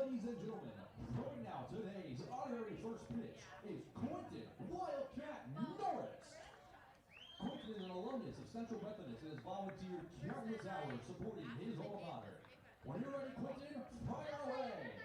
Ladies and gentlemen, throwing now today's honorary first pitch is Quentin Wildcat Norris. Quentin is an alumnus of Central Methodist and has volunteered countless hours supporting his alma mater. When you're ready, Quentin, fire away!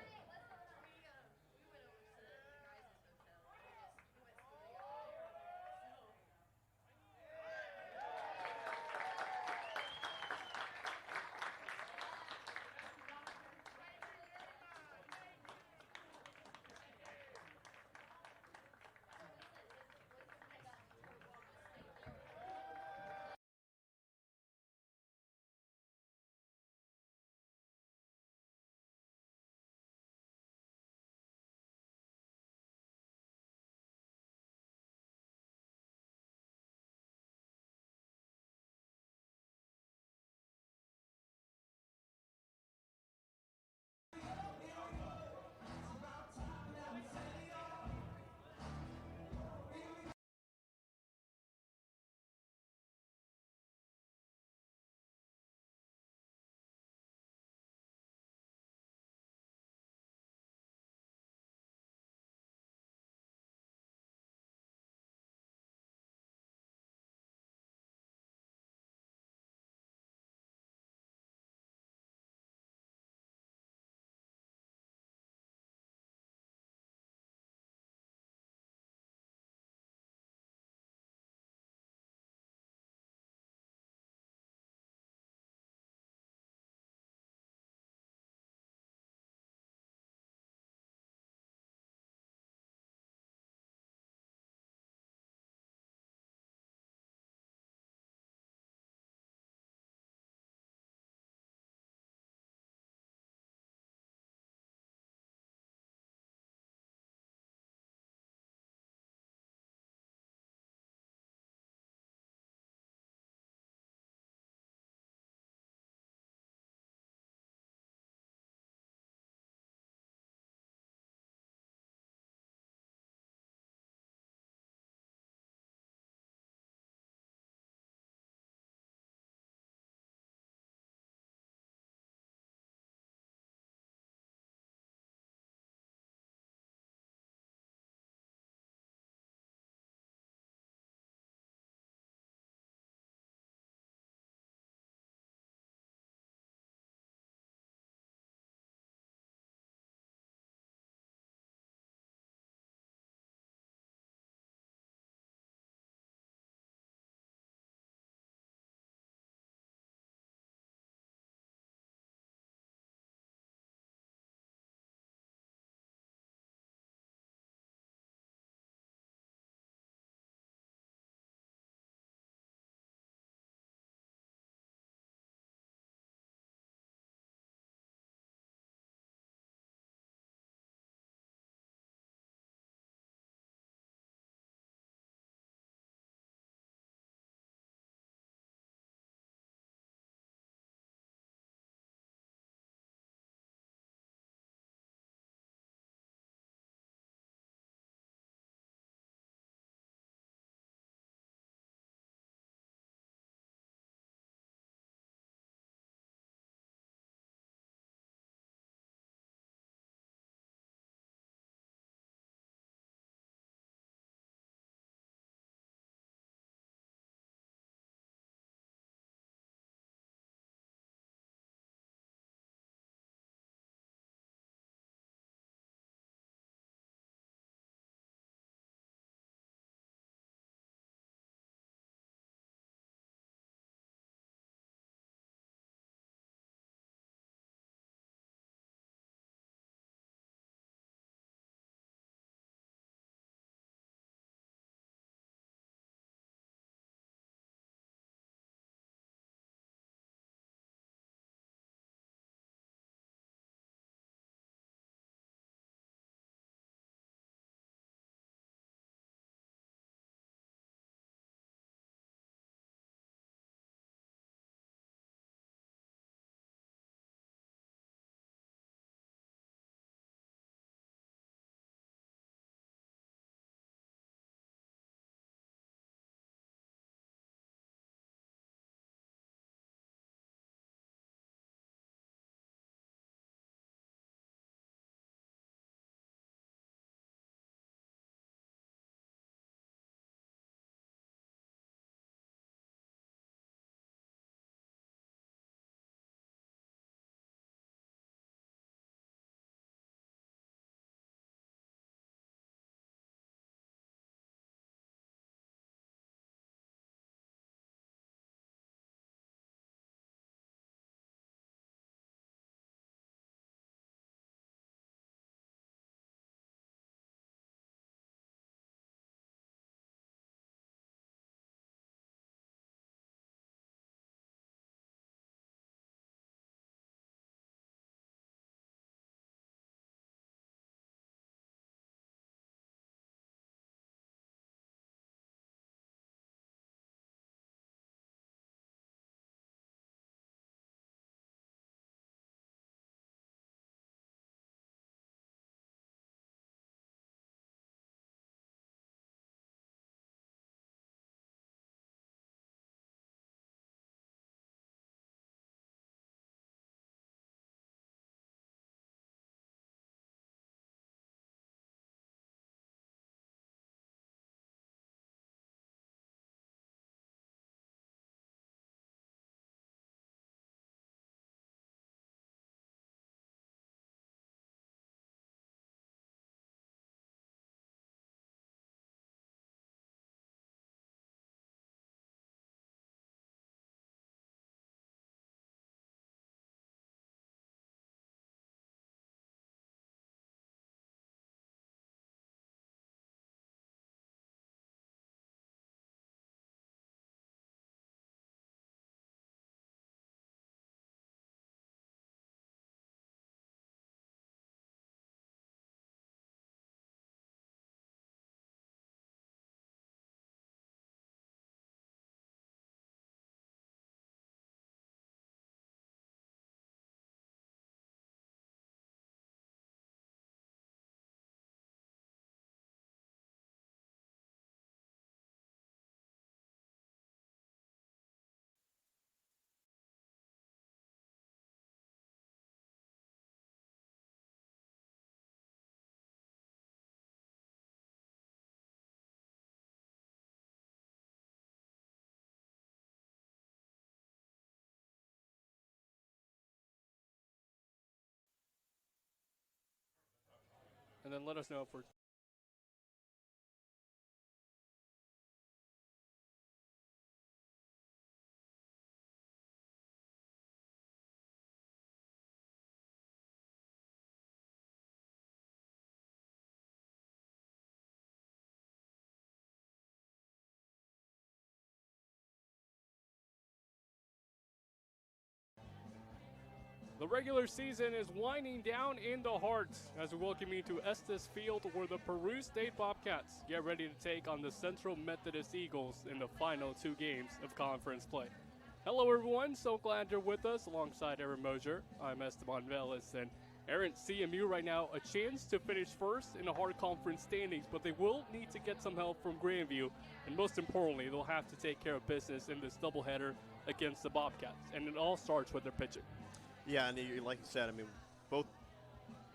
and then let us know if we're. The regular season is winding down in the heart as we welcome you to Estes Field where the Peru State Bobcats get ready to take on the Central Methodist Eagles in the final 2 games of conference play. Hello everyone, so glad you're with us alongside Aaron Mosier. I'm Esteban Velas, and Aaron, CMU right now a chance to finish first in the hard conference standings, but they will need to get some help from Grandview, and most importantly, they'll have to take care of business in this doubleheader against the Bobcats, and it all starts with their pitching. Yeah, and like you said, I mean, both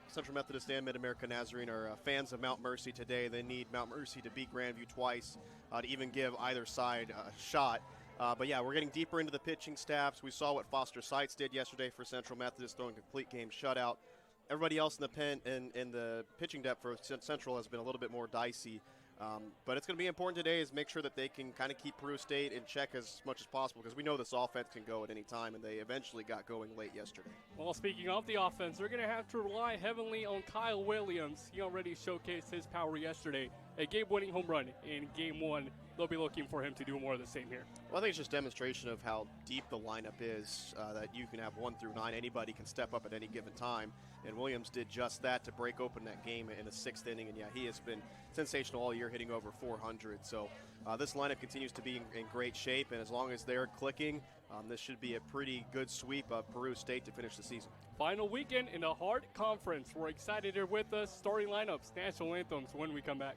Central Methodist and Mid-America Nazarene are fans of Mount Mercy today. They need Mount Mercy to beat Grandview twice to even give either side a shot. But yeah, we're getting deeper into the pitching staffs. We saw what Foster Seitz did yesterday for Central Methodist, throwing a complete game shutout. Everybody else in the pen and the pitching depth for Central has been a little bit more dicey. But it's going to be important today is make sure that they can kind of keep Peru State in check as much as possible because we know this offense can go at any time, and they eventually got going late yesterday. Well, speaking of the offense, they're going to have to rely heavily on Kyle Williams. He already showcased his power yesterday. A game-winning home run in Game 1. They'll be looking for him to do more of the same here. Well, I think it's just demonstration of how deep the lineup is, that you can have 1 through 9. Anybody can step up at any given time, and Williams did just that to break open that game in the 6th inning, and yeah, he has been sensational all year, hitting over 400. So this lineup continues to be in great shape, and as long as they're clicking, this should be a pretty good sweep of Peru State to finish the season. Final weekend in the Hard Conference. We're excited you're with us. Starting lineups, national anthems when we come back.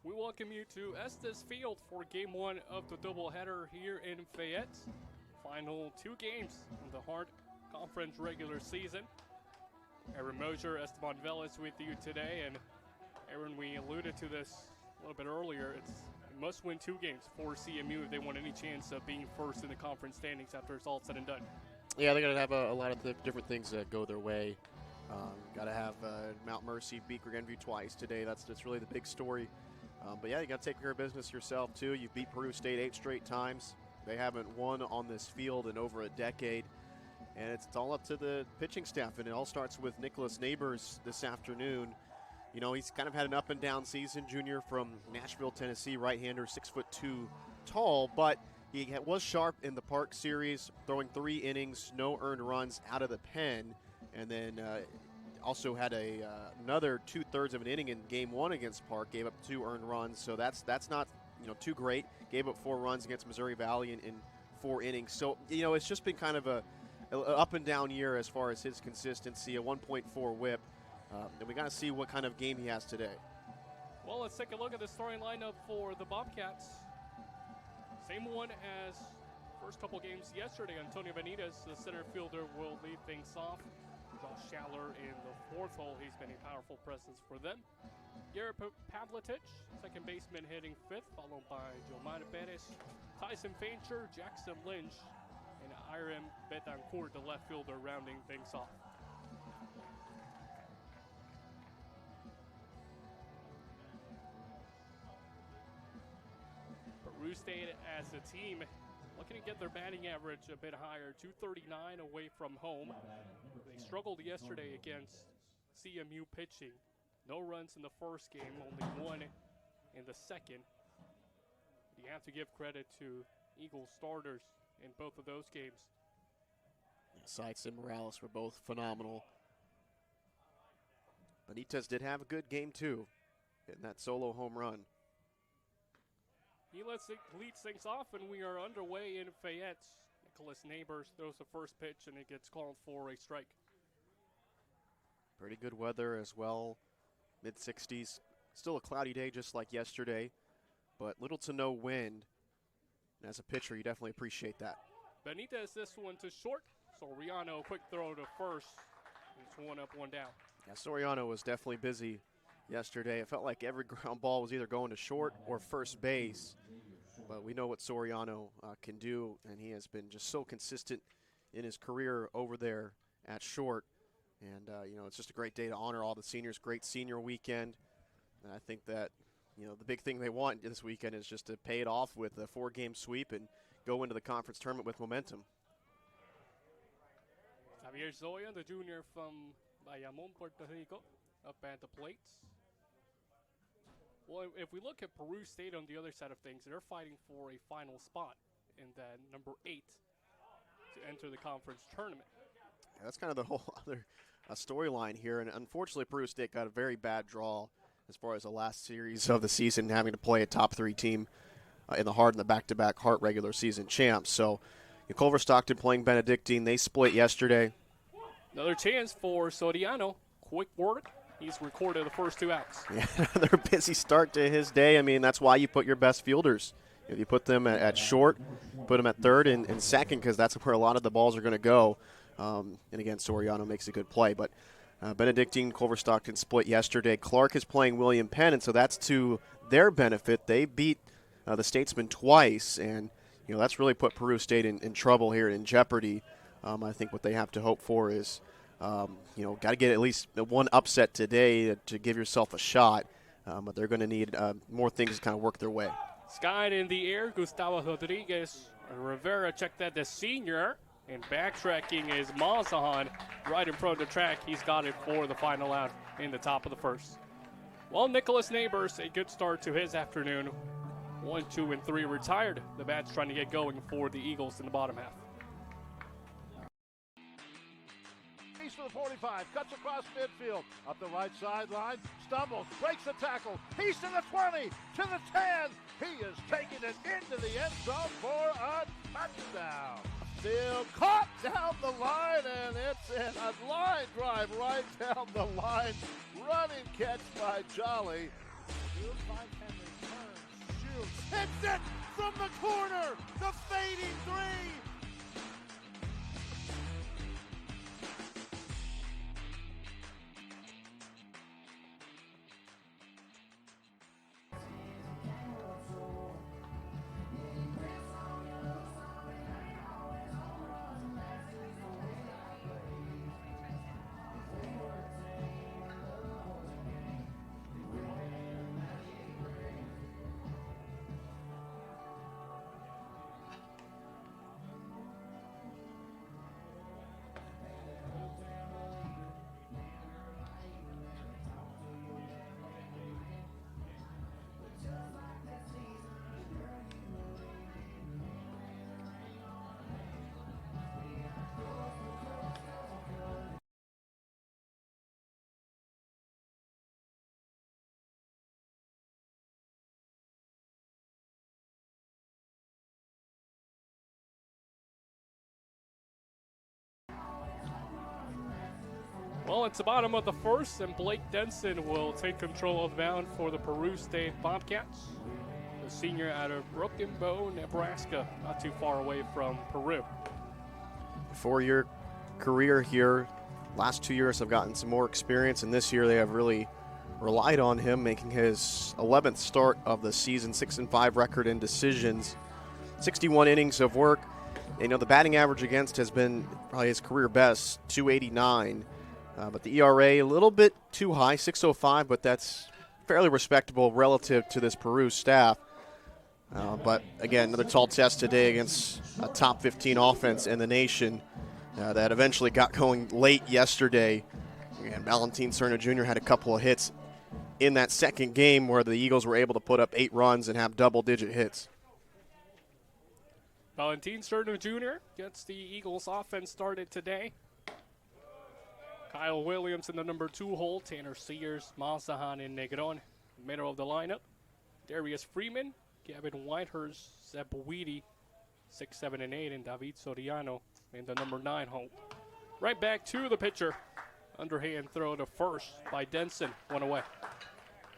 We welcome you to Estes Field for Game 1 of the doubleheader here in Fayette. Final 2 games in the Hart Conference regular season. Aaron Mosier, Esteban Velas with you today, and Aaron, we alluded to this a little bit earlier. It's a must-win 2 games for CMU if they want any chance of being first in the conference standings after it's all said and done. Yeah, they're going to have a lot of different things that go their way. Got to have Mount Mercy beat Grandview twice today. That's really the big story. But yeah, you got to take care of business yourself too. You've beat Peru State 8 straight times. They haven't won on this field in over a decade. And it's all up to the pitching staff, and it all starts with Nicholas Neighbors this afternoon. You know, he's kind of had an up and down season, junior from Nashville, Tennessee, right-hander, 6'2" tall, but he was sharp in the Park series, throwing 3 innings, no earned runs out of the pen, and then also had another 2/3 of an inning in Game 1 against Park, gave up 2 earned runs, so that's not too great. Gave up 4 runs against Missouri Valley in 4 innings. So it's just been kind of an up and down year as far as his consistency. A 1.4 WHIP, and we got to see what kind of game he has today. Well, let's take a look at the starting lineup for the Bobcats. Same one as first couple games yesterday. Antonio Benitez, the center fielder, will lead things off. Josh Schaller in the 4th hole. He's been a powerful presence for them. Garrett Pavletich, second baseman, hitting 5th, followed by Jomar Perez, Tyson Fancher, Jackson Lynch, and Irem Betancourt, the left fielder, rounding things off. Peru State as a team looking to get their batting average a bit higher, 239 away from home. They struggled yesterday against CMU pitching. No runs in the first game, only 1 in the second. You have to give credit to Eagles starters in both of those games. Sykes and Morales were both phenomenal. Benitez did have a good game too, hitting that solo home run. He leads things off, and we are underway in Fayette. Nicholas Neighbors throws the first pitch, and it gets called for a strike. Pretty good weather as well, mid-60s. Still a cloudy day just like yesterday, but little to no wind. And as a pitcher, you definitely appreciate that. Benitez this one to short. Soriano, quick throw to first. It's 1 up, 1 down. Yeah, Soriano was definitely busy yesterday. It felt like every ground ball was either going to short or first base. But we know what Soriano can do, and he has been just so consistent in his career over there at short. And, it's just a great day to honor all the seniors. Great senior weekend. And I think that, the big thing they want this weekend is just to pay it off with a 4-game sweep and go into the conference tournament with momentum. Javier Zoya, the junior from Bayamon, Puerto Rico, up at the plate. Well, if we look at Peru State on the other side of things, they're fighting for a final spot in that number 8 to enter the conference tournament. Yeah, that's kind of the whole other storyline here, and unfortunately Peru State got a very bad draw as far as the last series of the season, having to play a top 3 team in the Hart and the back-to-back Hart regular season champs. So Culver Stockton playing Benedictine. They split yesterday. Another chance for Soriano. Quick work. He's recorded the first 2 outs. Yeah, another busy start to his day. I mean, that's why you put your best fielders. If you put them at short, put them at third and second, because that's where a lot of the balls are going to go. And again, Soriano makes a good play. But Benedictine, Culver Stockton split yesterday. Clark is playing William Penn, and so that's to their benefit. They beat the Statesmen twice, and that's really put Peru State in trouble here, in jeopardy. I think what they have to hope for is, got to get at least 1 upset today to give yourself a shot. But they're going to need more things to kind of work their way. Skied in the air, Gustavo Rodriguez. Rivera checked that the senior. And backtracking is Mazahan right in front of the track. He's got it for the final out in the top of the first. Well, Nicholas Neighbors, a good start to his afternoon. 1, 2, and 3 retired. The bat's trying to get going for the Eagles in the bottom half. He's for the 45, cuts across midfield, up the right sideline, stumbles, breaks the tackle. He's to the 20, to the 10. He is taking it into the end zone for a touchdown. Still caught down the line, and it's in a line drive right down the line. Running catch by Jolly. 5 Henry Shoots, hits it from the corner, the fading three. Well, it's the bottom of the first, and Blake Denson will take control of the mound for the Peru State Bobcats. The senior out of Broken Bow, Nebraska, not too far away from Peru. 4-year career here. Last 2 years have gotten some more experience, and this year they have really relied on him, making his 11th start of the season, 6-5 record in decisions, 61 innings of work. You know, the batting average against has been probably his career best, 289. But the ERA a little bit too high, 6.05, but that's fairly respectable relative to this Peru staff. But again, another tall test today against a top 15 offense in the nation that eventually got going late yesterday. And Valentin Serna Jr. had a couple of hits in that second game where the Eagles were able to put up 8 runs and have double-digit hits. Valentin Serna Jr. gets the Eagles offense started today. Kyle Williams in the number 2 hole, Tanner Sears, Mazahan, and Negron, middle of the lineup. Darius Freeman, Gavin Whitehurst, Zeb Weedy, 6, 7, and 8, and David Soriano in the number 9 hole. Right back to the pitcher. Underhand throw to first by Denson, 1 away.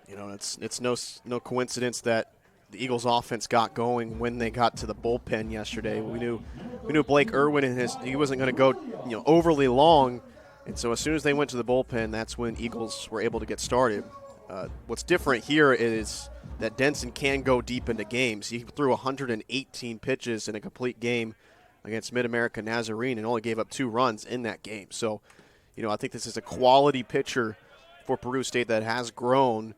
You know, it's no coincidence that the Eagles offense got going when they got to the bullpen yesterday. We knew Blake Irwin and he wasn't going to go, overly long. And so as soon as they went to the bullpen, that's when Eagles were able to get started. What's different here is that Denson can go deep into games. He threw 118 pitches in a complete game against Mid-America Nazarene and only gave up 2 runs in that game. So, I think this is a quality pitcher for Peru State that has grown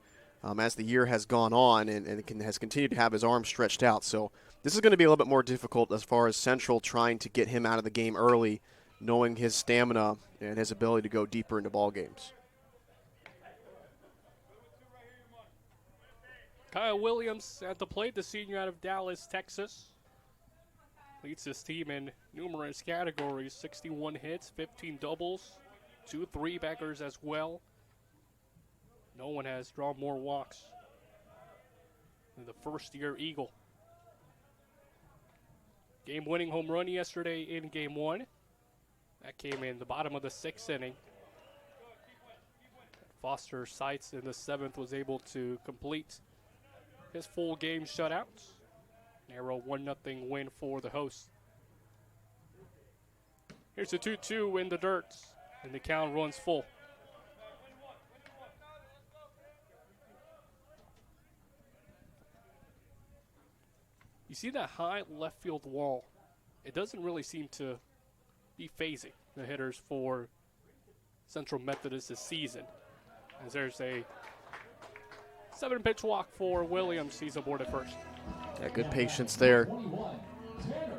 as the year has gone on and has continued to have his arms stretched out. So this is going to be a little bit more difficult as far as Central trying to get him out of the game early, knowing his stamina and his ability to go deeper into ball games. Kyle Williams at the plate, the senior out of Dallas, Texas. Leads his team in numerous categories, 61 hits, 15 doubles, 2 3-baggers as well. No one has drawn more walks than the first-year Eagle. Game-winning home run yesterday in Game 1. That came in the bottom of the 6th inning. Foster Seitz in the 7th was able to complete his full game shutout. Narrow 1-0 win for the hosts. Here's a 2-2 in the dirt, and the count runs full. You see that high left field wall? It doesn't really seem to be phasing the hitters for Central Methodist this season. As there's a 7-pitch walk for Williams. He's aboard at first. Yeah, good patience there.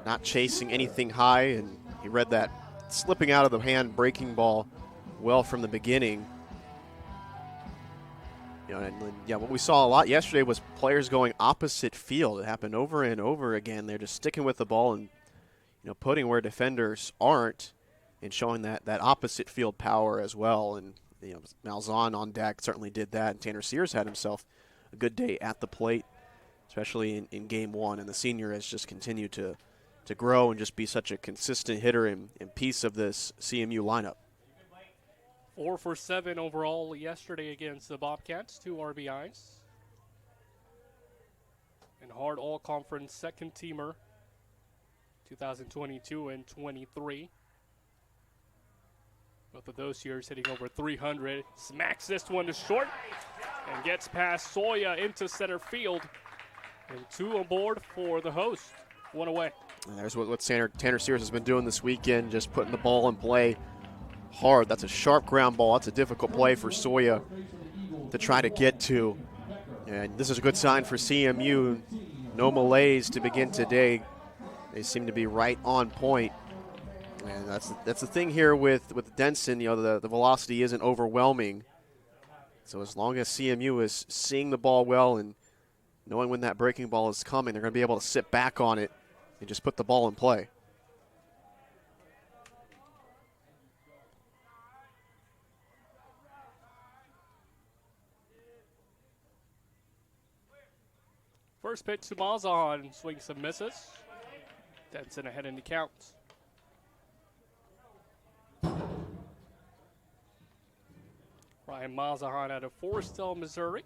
Not chasing anything high, and he read that slipping out of the hand breaking ball well from the beginning. What we saw a lot yesterday was players going opposite field. It happened over and over again. They're just sticking with the ball and putting where defenders aren't and showing that opposite field power as well. And Malzahn on deck certainly did that. And Tanner Sears had himself a good day at the plate, especially in Game 1. And the senior has just continued to grow and just be such a consistent hitter and piece of this CMU lineup. 4 for 7 overall yesterday against the Bobcats, 2 RBIs. hard all-conference second-teamer, 2022 and 23. Both of those years hitting over 300. Smacks this one to short and gets past Soya into center field. And 2 on board for the host. 1 away. And there's what Tanner Sears has been doing this weekend, just putting the ball in play hard. That's a sharp ground ball. That's a difficult play for Soya to try to get to. And this is a good sign for CMU. No malaise to begin today. They seem to be right on point. And that's the thing here with Denson. You know, the velocity isn't overwhelming. So as long as CMU is seeing the ball well and knowing when that breaking ball is coming, they're going to be able to sit back on it and just put the ball in play. First pitch to Malzahn, swings and misses. Denson ahead in the count. Ryan Malzahn out of Forrestal, Missouri.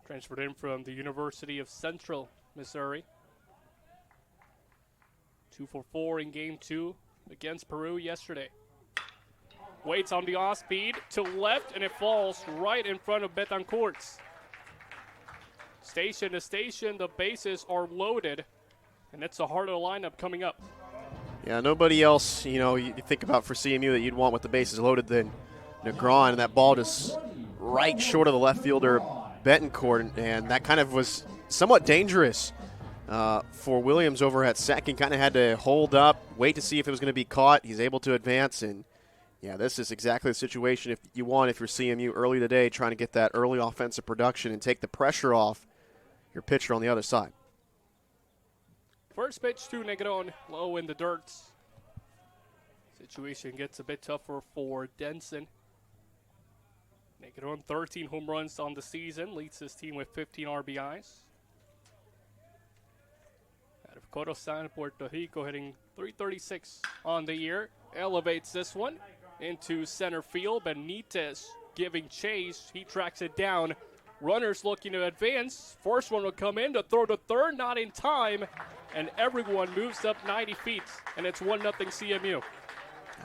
Transferred in from the University of Central Missouri. 2 for 4 in game 2 against Peru yesterday. Waits on the off speed to left, and it falls right in front of Betancourt. Station to station, the bases are loaded, and it's a harder lineup coming up. Yeah, nobody else, you think about for CMU that you'd want with the bases loaded than Negron, and that ball just right short of the left fielder, Betancourt, and that kind of was somewhat dangerous for Williams over at second. Kind of had to hold up, wait to see if it was going to be caught. He's able to advance, and yeah, this is exactly the situation if you're CMU early today, trying to get that early offensive production and take the pressure off your pitcher on the other side. First pitch to Negron, low in the dirt. Situation gets a bit tougher for Denson. Negron, 13 home runs on the season, leads his team with 15 RBIs. Out of Corozal, Puerto Rico, hitting .336 on the year. Elevates this one into center field. Benitez giving chase. He tracks it down. Runners looking to advance. First one will come in to throw to third, not in time. And everyone moves up 90 feet, and it's 1-0 CMU.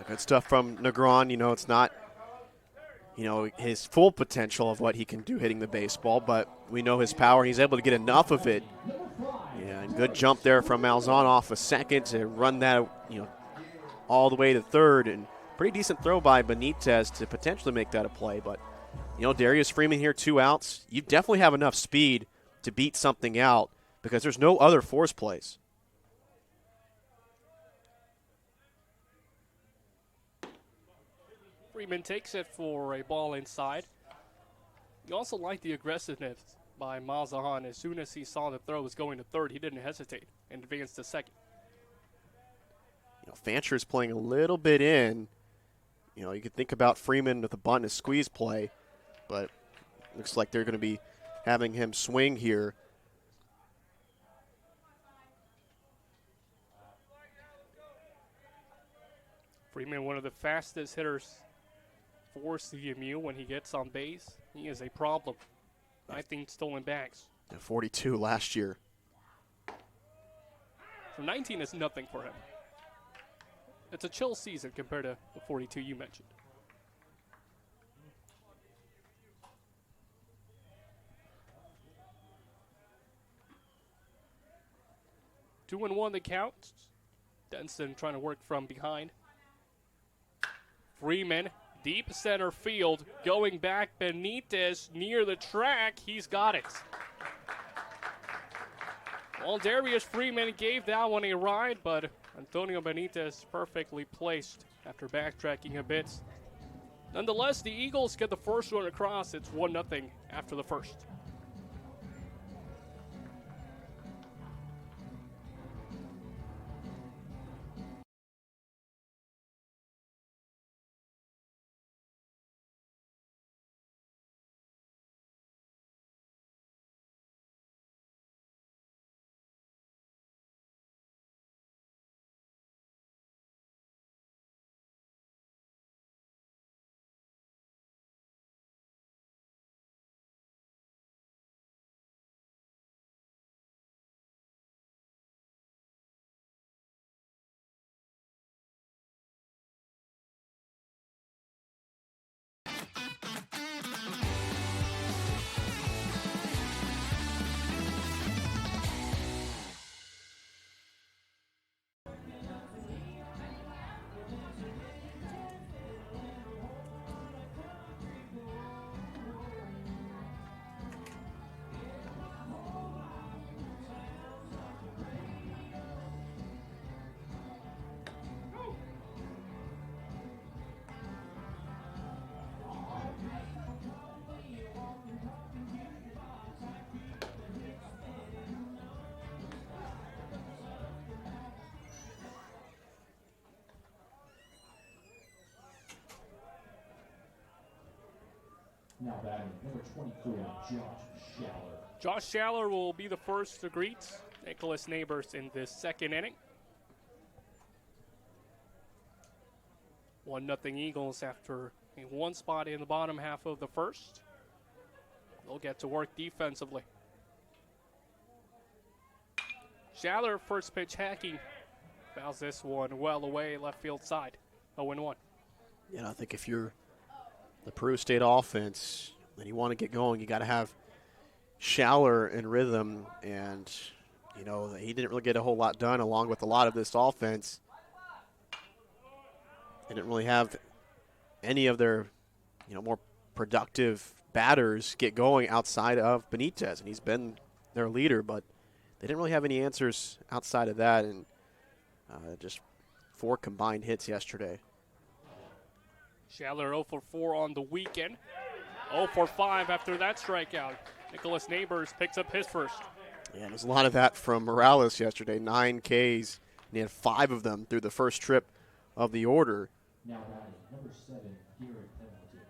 Good stuff from Negron. It's not, his full potential of what he can do hitting the baseball, but we know his power. He's able to get enough of it. Yeah, and good jump there from Malzahn off a second to run that, all the way to third. And pretty decent throw by Benitez to potentially make that a play. But, Darius Freeman here, 2 outs. You definitely have enough speed to beat something out because there's no other force plays. Freeman takes it for a ball inside. You also like the aggressiveness by Malzahn. As soon as he saw the throw was going to third, he didn't hesitate and advanced to second. Fancher's playing a little bit in. You could think about Freeman with a bunt and a squeeze play, but looks like they're going to be having him swing here. Freeman, one of the fastest hitters for CMU when he gets on base. He is a problem. 19 stolen bags. 42 last year. So 19 is nothing for him. It's a chill season compared to the 42 you mentioned. 2-1 the count. Denson trying to work from behind. Freeman, deep center field, going back. Benitez near the track. He's got it. Well, Darius Freeman gave that one a ride, but Antonio Benitez perfectly placed after backtracking a bit. Nonetheless, the Eagles get the first one across. It's 1-0 after the first. Now batting, number 24, Josh Schaller. Josh Schaller will be the first to greet Nicholas Neighbors in this second inning. 1-0 Eagles after a one spot in the bottom half of the first. They'll get to work defensively. Schaller, first pitch hacking. Fouls this one well away, left field side. 0-1. Yeah, I think if you're the Peru State offense and you want to get going, you got to have Schaller in rhythm. And, you know, he didn't really get a whole lot done along with a lot of this offense. They didn't really have any of their, you know, more productive batters get going outside of Benitez. And he's been their leader, but they didn't really have any answers outside of that. And just 4 combined hits yesterday. Schaller 0 for 4 on the weekend. 0 for 5 after that strikeout. Nicholas Neighbors picks up his first. Yeah, there's a lot of that from Morales yesterday. 9 Ks, and he had 5 of them through the first trip of the order. Now batting, number 7, Gary Penalty.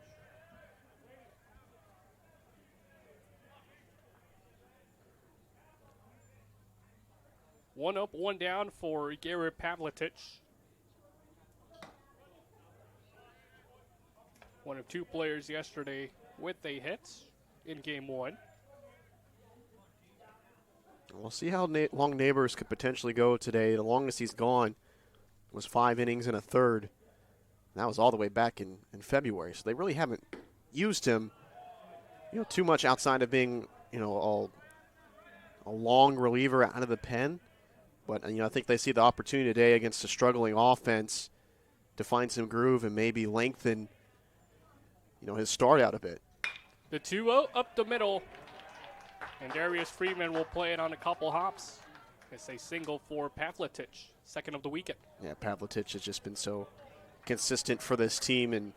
1 up, 1 down for Gary Pavlitic. One of 2 players yesterday with a hit in game 1. We'll see how long Neighbors could potentially go today. The longest he's gone was 5 innings and a third. And that was all the way back in February. So they really haven't used him, you know, too much outside of being, you know, a long reliever out of the pen. But, you know, I think they see the opportunity today against a struggling offense to find some groove and maybe lengthen, you know, his start out a bit. The 2-0 up the middle. And Darius Freeman will play it on a couple hops. It's a single for Pavlitic, second of the weekend. Yeah, Pavlitic has just been so consistent for this team, and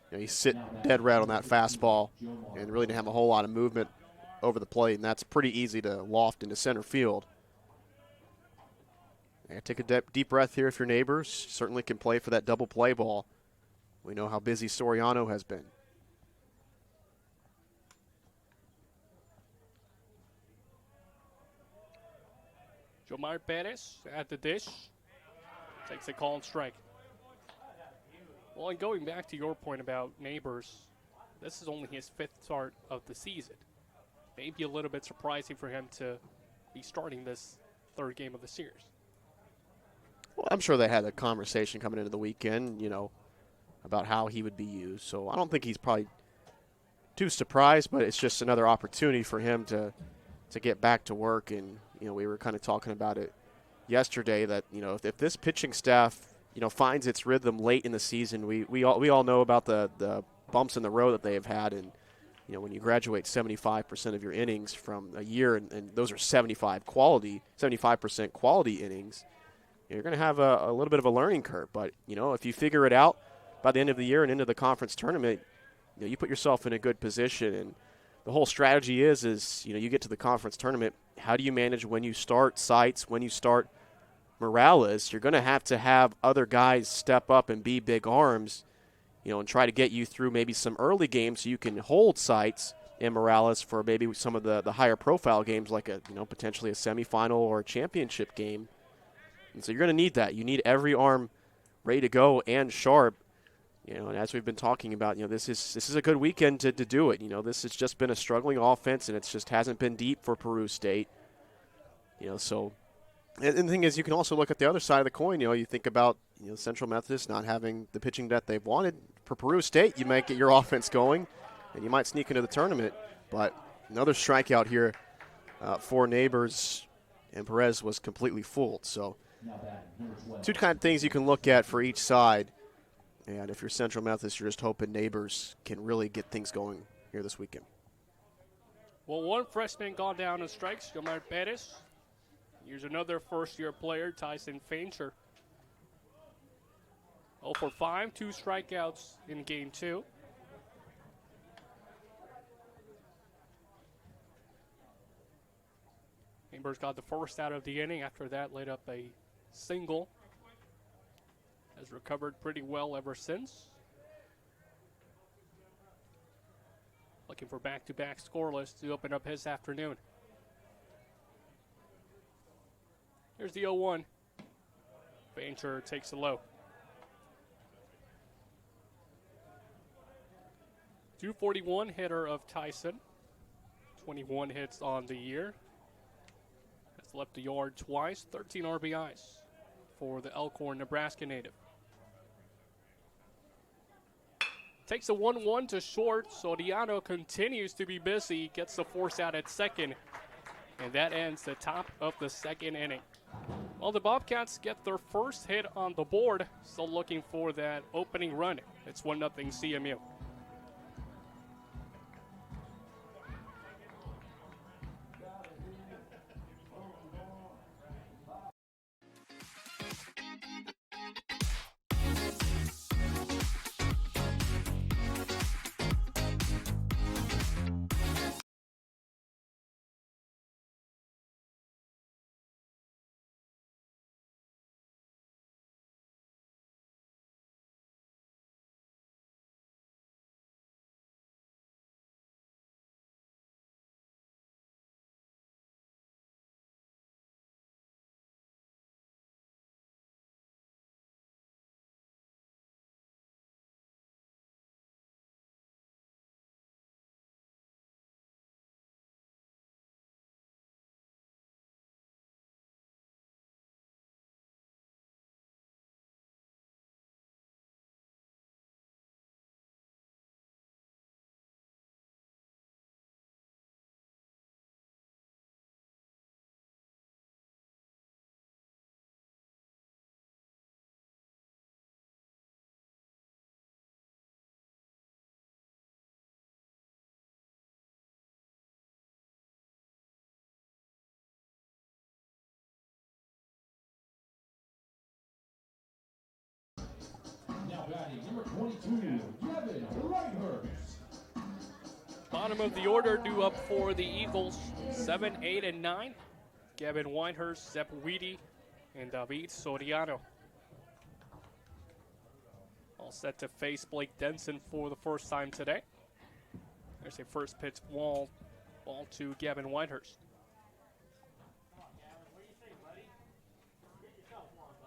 you know, he's sitting dead right on that fastball and really didn't have a whole lot of movement over the plate, and that's pretty easy to loft into center field. Yeah, take a deep breath here if your Neighbors certainly can play for that double play ball. We know how busy Soriano has been. Jomar Perez at the dish. Takes a call and strike. Well, and going back to your point about Neighbors, this is only his 5th start of the season. Maybe a little bit surprising for him to be starting this 3rd game of the series. Well, I'm sure they had a conversation coming into the weekend, you know, about how he would be used. So I don't think he's probably too surprised, but it's just another opportunity for him to get back to work. And, you know, we were kind of talking about it yesterday that, you know, if this pitching staff, you know, finds its rhythm late in the season, we all know about the bumps in the road that they have had. And, you know, when you graduate 75% of your innings from a year, and those are 75% quality innings, you're going to have a little bit of a learning curve. But, you know, if you figure it out by the end of the year and into the conference tournament, you know, you put yourself in a good position. And the whole strategy is, you know, you get to the conference tournament, how do you manage when you start Seitz, when you start Morales? You're going to have other guys step up and be big arms, you know, and try to get you through maybe some early games so you can hold Seitz and Morales for maybe some of the higher profile games like potentially a semifinal or a championship game. And so you're going to need that. You need every arm ready to go and sharp. You know, and as we've been talking about, you know, this is a good weekend to do it. You know, this has just been a struggling offense, and it just hasn't been deep for Peru State. You know, so, and the thing is, you can also look at the other side of the coin. You know, you think about, you know, Central Methodist not having the pitching that they've wanted. For Peru State, you might get your offense going, and you might sneak into the tournament. But another strikeout here for Neighbors, and Perez was completely fooled. So, 2 kind of things you can look at for each side. And if you're Central Methodist, you're just hoping Neighbors can really get things going here this weekend. Well, one freshman gone down in strikes, Jomar Perez. Here's another first-year player, Tyson Fancher. 0 for 5, 2 strikeouts in game 2. Neighbors got the first out of the inning. After that, laid up a single. Has recovered pretty well ever since. looking for back-to-back scoreless to open up his afternoon. Here's the 0-1. Banger takes a low. 241 hitter of Tyson. 21 hits on the year. Has left the yard twice. 13 RBIs for the Elkhorn, Nebraska native. Takes a 1-1 to short. Soriano continues to be busy. Gets the force out at second. And that ends the top of the second inning. Well, the Bobcats get their first hit on the board. Still looking for that opening run. It's 1-0 CMU. Now batting number 22, Gavin Whitehurst. Bottom of the order due up for the Eagles, 7, 8, and 9. Gavin Whitehurst, Zep Weedy, and David Soriano. All set to face Blake Denson for the first time today. There's a first pitch ball to Gavin Whitehurst.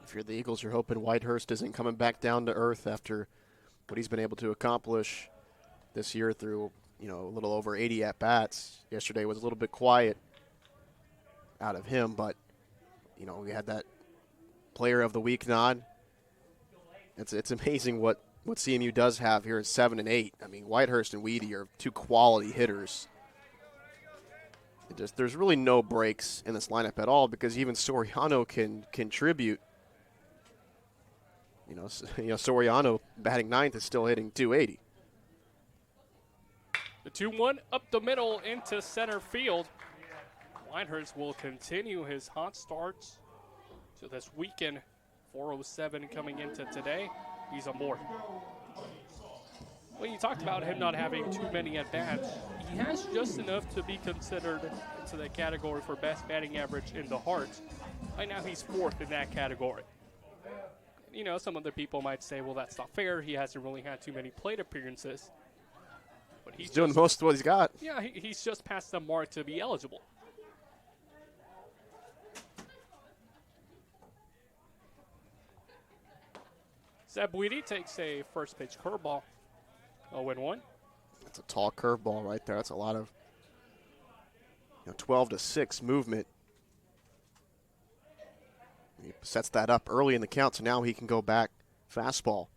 If you're the Eagles, you're hoping Whitehurst isn't coming back down to earth after what he's been able to accomplish this year through, a little over 80 at-bats. Yesterday was a little bit quiet out of him, but, we had that player of the week nod. It's amazing what CMU does have here at 7 and 8. I mean, Whitehurst and Weedy are two quality hitters. There's really no breaks in this lineup at all because even Soriano can contribute. Soriano batting ninth is still hitting 280. The 2-1 up the middle into center field. Whitehurst will continue his hot starts to this weekend. 407 coming into today. He's on board. Well, you talked about him not having too many at-bats. He has just enough to be considered into the category for best batting average in the Hearts. Right now he's fourth in that category. Some other people might say, well, that's not fair. He hasn't really had too many plate appearances. But he's doing most of what he's got. Yeah, he's just past the mark to be eligible. Zeb Weedy takes a first pitch curveball. 0-1. That's a tall curveball right there. That's a lot of 12-6 movement. He sets that up early in the count, so now he can go back fastball.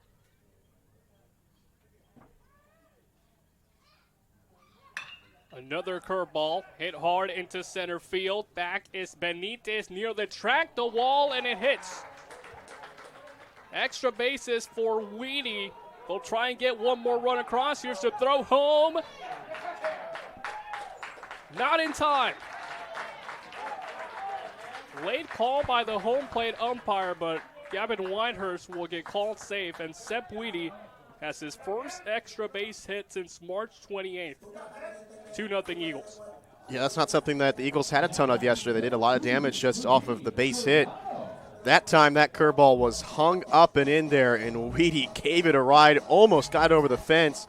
Another curveball hit hard into center field. Back is Benitez near the track, the wall, and it hits. Extra bases for Weedy. They'll try and get one more run across. Here's the throw home. Not in time. Late call by the home plate umpire, but Gavin Whitehurst will get called safe, and Sepp Weedy has his first extra base hit since March 28th. 2-0 Eagles. Yeah, that's not something that the Eagles had a ton of yesterday. They did a lot of damage just off of the base hit. That time, that curveball was hung up and in there, and Weedy gave it a ride, almost got over the fence.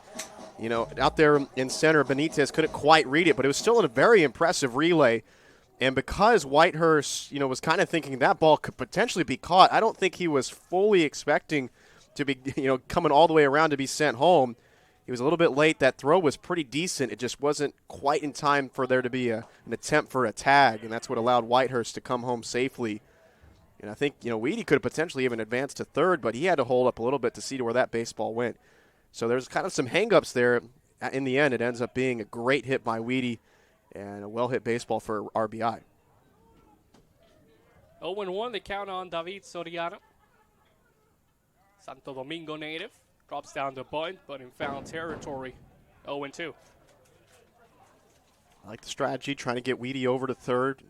out there in center, Benitez couldn't quite read it, but it was still a very impressive relay. And because Whitehurst, was kind of thinking that ball could potentially be caught, I don't think he was fully expecting to be, coming all the way around to be sent home. He was a little bit late. That throw was pretty decent. It just wasn't quite in time for there to be an attempt for a tag, and that's what allowed Whitehurst to come home safely. And I think, Weedy could have potentially even advanced to third, but he had to hold up a little bit to see to where that baseball went. So there's kind of some hang-ups there. In the end, it ends up being a great hit by Weedy and a well-hit baseball for RBI. 0-1, the count on David Soriano. Santo Domingo native. Drops down to bunt, but in foul territory. 0-2. I like the strategy, trying to get Weedy over to third.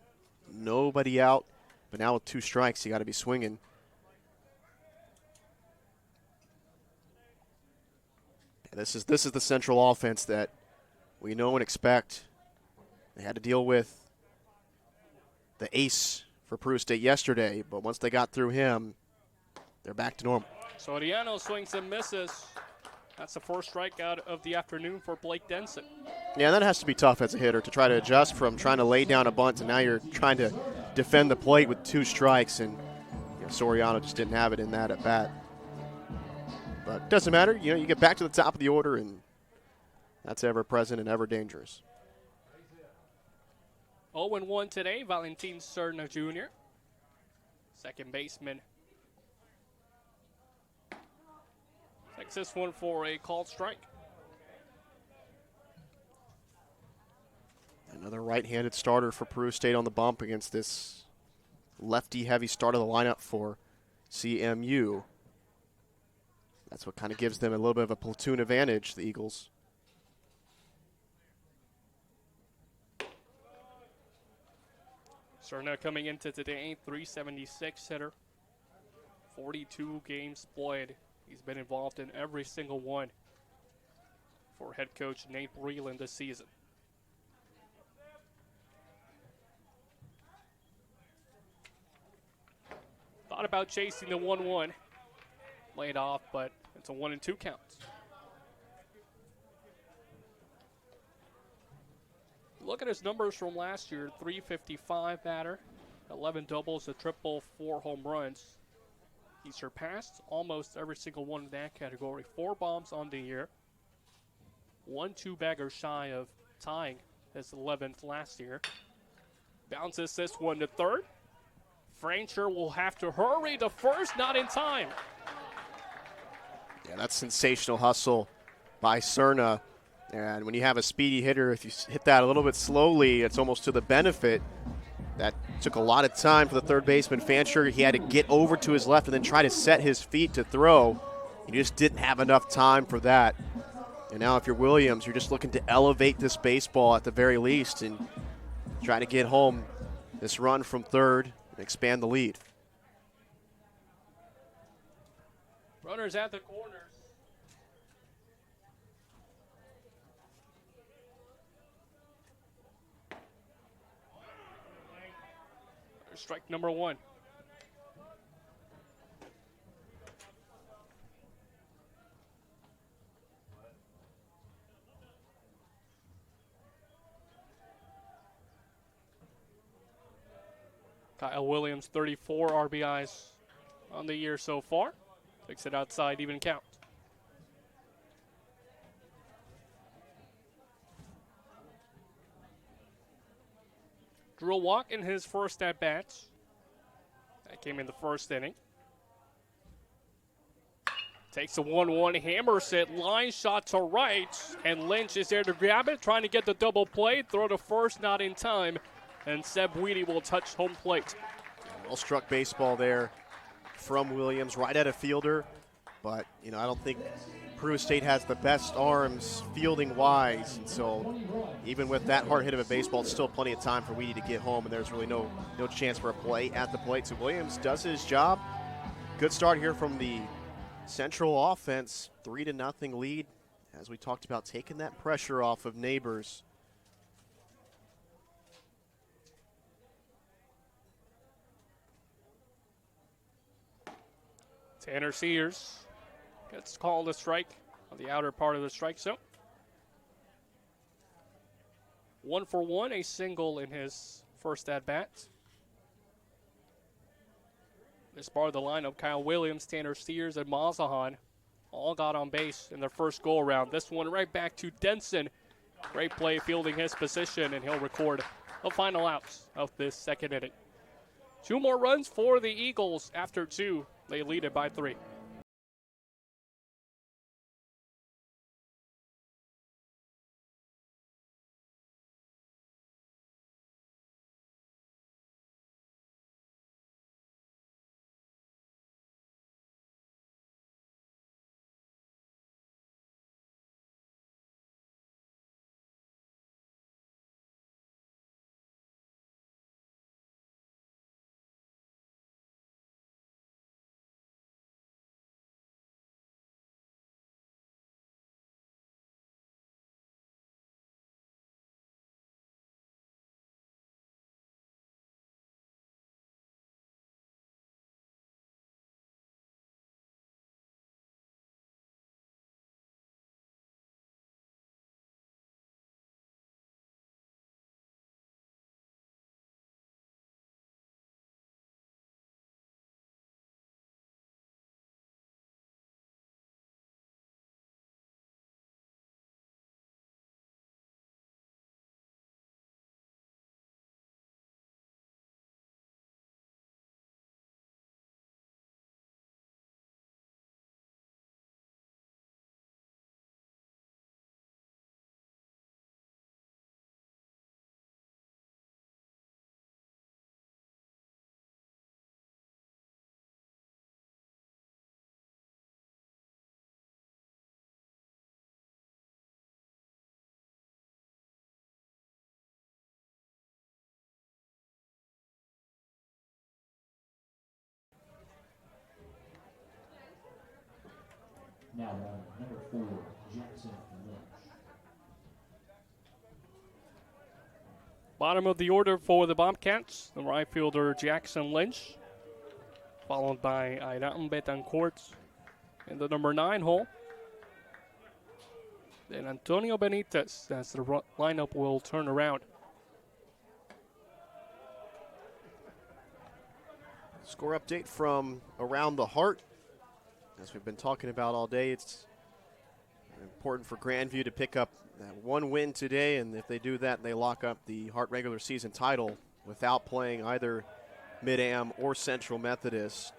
Nobody out, but now with 2 strikes, you got to be swinging. This is the Central offense that we know and expect. They had to deal with the ace for Peru State yesterday, but once they got through him, they're back to normal. Soriano swings and misses. That's the first strikeout of the afternoon for Blake Denson. Yeah, that has to be tough as a hitter to try to adjust from trying to lay down a bunt to now you're trying to defend the plate with 2 strikes, and Soriano just didn't have it in that at bat. But it doesn't matter. You get back to the top of the order, and that's ever present and ever dangerous. 0-1 today, Valentin Serna Jr., second baseman. Takes this one for a called strike. Another right-handed starter for Peru State on the bump against this lefty-heavy start of the lineup for CMU. That's what kind of gives them a little bit of a platoon advantage, the Eagles. Serna coming into today, 376 hitter, 42 games played. He's been involved in every single one for head coach Nate Breland this season. Thought about chasing the 1-1. Laid off, but it's a 1-2 count. Look at his numbers from last year. 355 batter, 11 doubles, a triple, 4 home runs. He surpassed almost every single one in that category. 4 bombs on the year. 1 2-bagger shy of tying his 11th last year. Bounces this one to third. Francher will have to hurry to first, not in time. Yeah, that's sensational hustle by Serna. And when you have a speedy hitter, if you hit that a little bit slowly, it's almost to the benefit. That took a lot of time for the third baseman, Fancher. He had to get over to his left and then try to set his feet to throw. He just didn't have enough time for that. And now if you're Williams, you're just looking to elevate this baseball at the very least and try to get home this run from third and expand the lead. Runners at the corners. Strike number 1. Kyle Williams, 34 RBIs on the year so far. Takes it outside, even count. Drew a walk in his first at-bat. That came in the first inning. Takes a 1-1, hammers it, line shot to right, and Lynch is there to grab it, trying to get the double play, throw to first, not in time, and Seb Weedy will touch home plate. Well-struck baseball there from Williams, right at a fielder, but, I don't think Peru State has the best arms fielding-wise, and so even with that hard hit of a baseball, it's still plenty of time for Weedy to get home, and there's really no chance for a play at the plate. So Williams does his job. Good start here from the Central offense, 3-0 lead. As we talked about, taking that pressure off of Neighbors. Tanner Sears gets called a strike on the outer part of the strike zone. 1 for 1, a single in his first at-bat. This part of the lineup, Kyle Williams, Tanner Steers, and Mazahan all got on base in their first go-around. This one right back to Denson. Great play fielding his position, and he'll record the final outs of this second inning. 2 more runs for the Eagles after 2. They lead it by 3. Now number 4, Jackson Lynch. Bottom of the order for the Bobcats, the right fielder Jackson Lynch, followed by Airam Betancourt in the number 9 hole. Then Antonio Benitez, as the lineup will turn around. Score update from around the Heart. As we've been talking about all day, it's important for Grandview to pick up that 1 win today, and if they do that, they lock up the Heart regular season title without playing either Mid-Am or Central Methodist.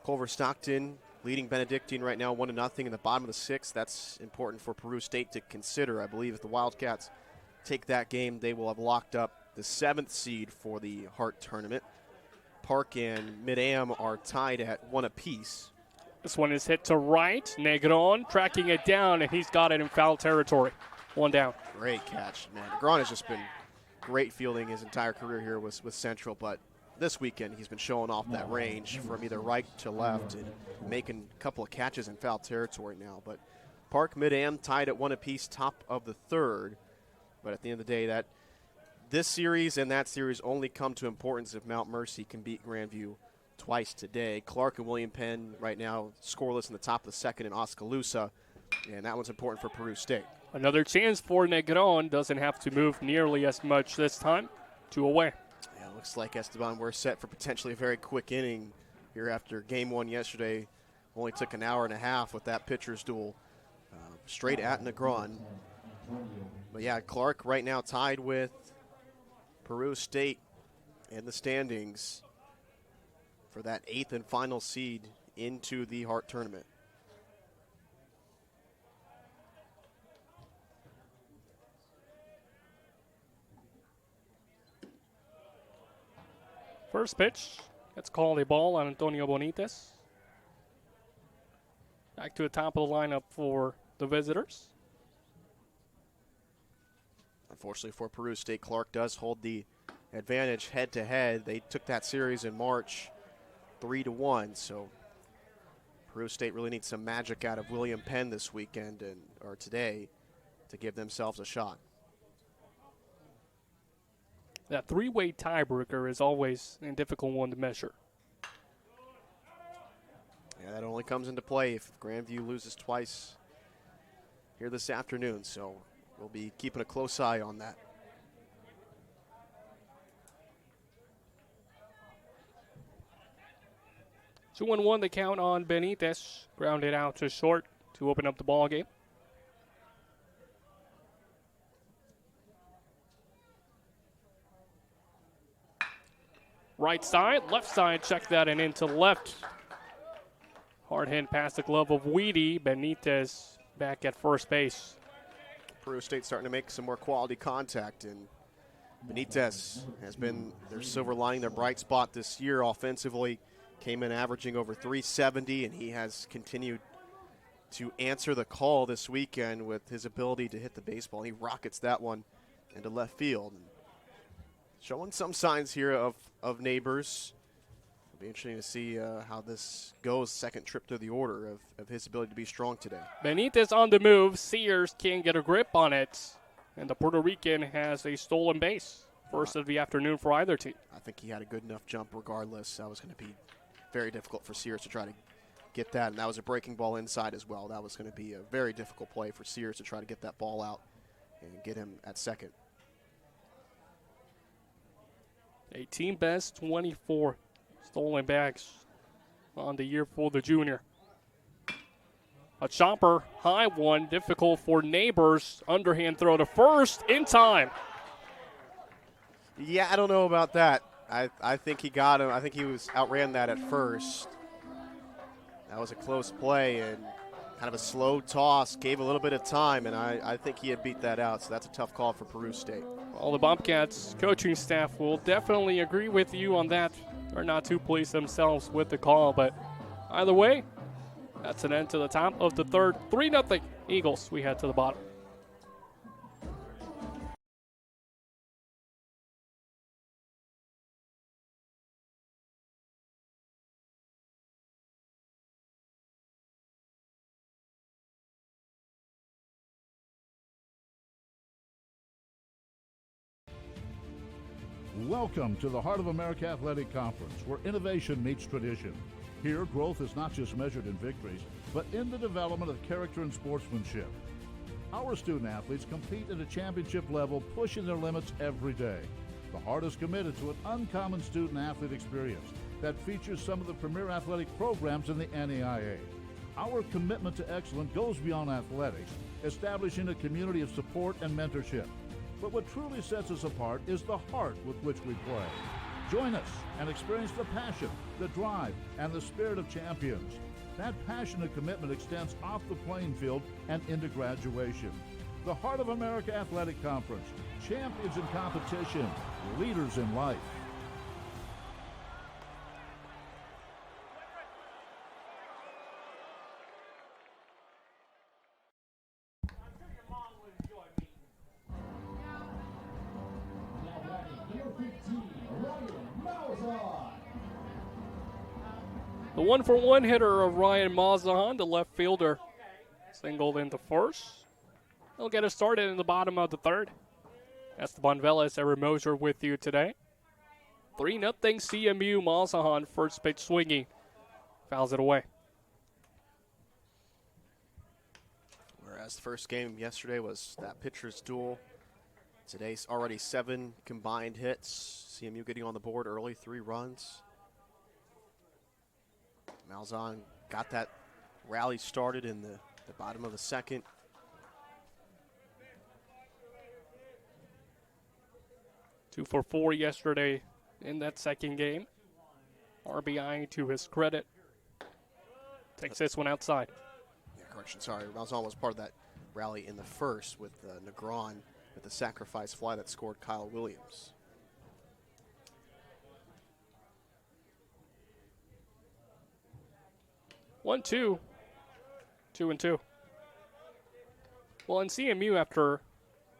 Culver Stockton leading Benedictine right now 1-0 in the bottom of the 6th. That's important for Peru State to consider. I believe if the Wildcats take that game, they will have locked up the 7th seed for the Heart tournament. Park and Mid-Am are tied at 1 apiece. This one is hit to right. Negron tracking it down, and he's got it in foul territory. 1 down. Great catch, man. Negron has just been great fielding his entire career here with Central, but this weekend he's been showing off that range from either right to left and making a couple of catches in foul territory now. But Park, Mid-Am tied at 1 apiece, top of the 3rd. But at the end of the day, that this series and that series only come to importance if Mount Mercy can beat Grandview twice today. Clark and William Penn right now scoreless in the top of the 2nd in Oskaloosa, and that one's important for Peru State. Another chance for Negron. Doesn't have to move nearly as much this time. 2 away. Yeah, looks like Esteban, we're set for potentially a very quick inning here after game 1 yesterday. Only took an hour and a half with that pitcher's duel. Straight at Negron. But yeah, Clark right now tied with Peru State in the standings for that 8th and final seed into the Heart tournament. First pitch. Let's call a ball on Antonio Benitez. Back to the top of the lineup for the visitors. Unfortunately for Peru State, Clark does hold the advantage head-to-head. They took that series in March 3-1, so Peru State really needs some magic out of William Penn this weekend or today to give themselves a shot. That 3-way tiebreaker is always a difficult one to measure. Yeah, that only comes into play if Grandview loses twice here this afternoon, so we'll be keeping a close eye on that. 2-1 the count on Benitez. Grounded out to short to open up the ball game. Right side, left side, check that and into left. Hard hit past the glove of Weedy. Benitez back at first base. Peru State starting to make some more quality contact, and Benitez has been their silver lining, their bright spot this year offensively. Came in averaging over 370, and he has continued to answer the call this weekend with his ability to hit the baseball. He rockets that one into left field. Showing some signs here of neighbors. It'll be interesting to see how this goes. Second trip through the order of his ability to be strong today. Benitez on the move. Sears can't get a grip on it. And the Puerto Rican has a stolen base. First of the afternoon for either team. I think he had a good enough jump regardless. That was going to be very difficult for Sears to try to get that. And that was a breaking ball inside as well. That was going to be a very difficult play for Sears to try to get that ball out and get him at second. A team best 24 stolen bags on the year for the junior. A chopper, high one, difficult for Neighbors. Underhand throw to first in time. Yeah, I don't know about that. I think he got him. I think he outran that at first. That was a close play and kind of a slow toss. Gave a little bit of time, and I think he had beat that out. So that's a tough call for Peru State. All the Bobcats coaching staff will definitely agree with you on that. They're not too pleased themselves with the call, but either way, that's an end to the top of the third. 3-0 Eagles. We head to the bottom. Welcome to the Heart of America Athletic Conference, where innovation meets tradition. Here, growth is not just measured in victories, but in the development of character and sportsmanship. Our student athletes compete at a championship level, pushing their limits every day. The Heart is committed to an uncommon student athlete experience that features some of the premier athletic programs in the NAIA. Our commitment to excellence goes beyond athletics, establishing a community of support and mentorship. But what truly sets us apart is the heart with which we play. Join us and experience the passion, the drive, and the spirit of champions. That passion and commitment extends off the playing field and into graduation. The Heart of America Athletic Conference. Champions in competition, leaders in life. The 1-for-1 hitter of Ryan Mazahan, the left fielder, singled into first. He'll get us started in the bottom of the third. Esteban Velez, Aaron Moser with you today. 3-0 CMU. Mazahan, first pitch swinging. Fouls it away. Whereas the first game yesterday was that pitcher's duel. Today's already 7 combined hits. CMU getting on the board early, 3 runs. Malzahn got that rally started in the bottom of the second. Two for 4 yesterday in that second game. RBI to his credit. Takes this one outside. Yeah, correction, sorry. Malzahn was part of that rally in the first with Negron with the sacrifice fly that scored Kyle Williams. One, 2. 2-2. Well, in CMU, after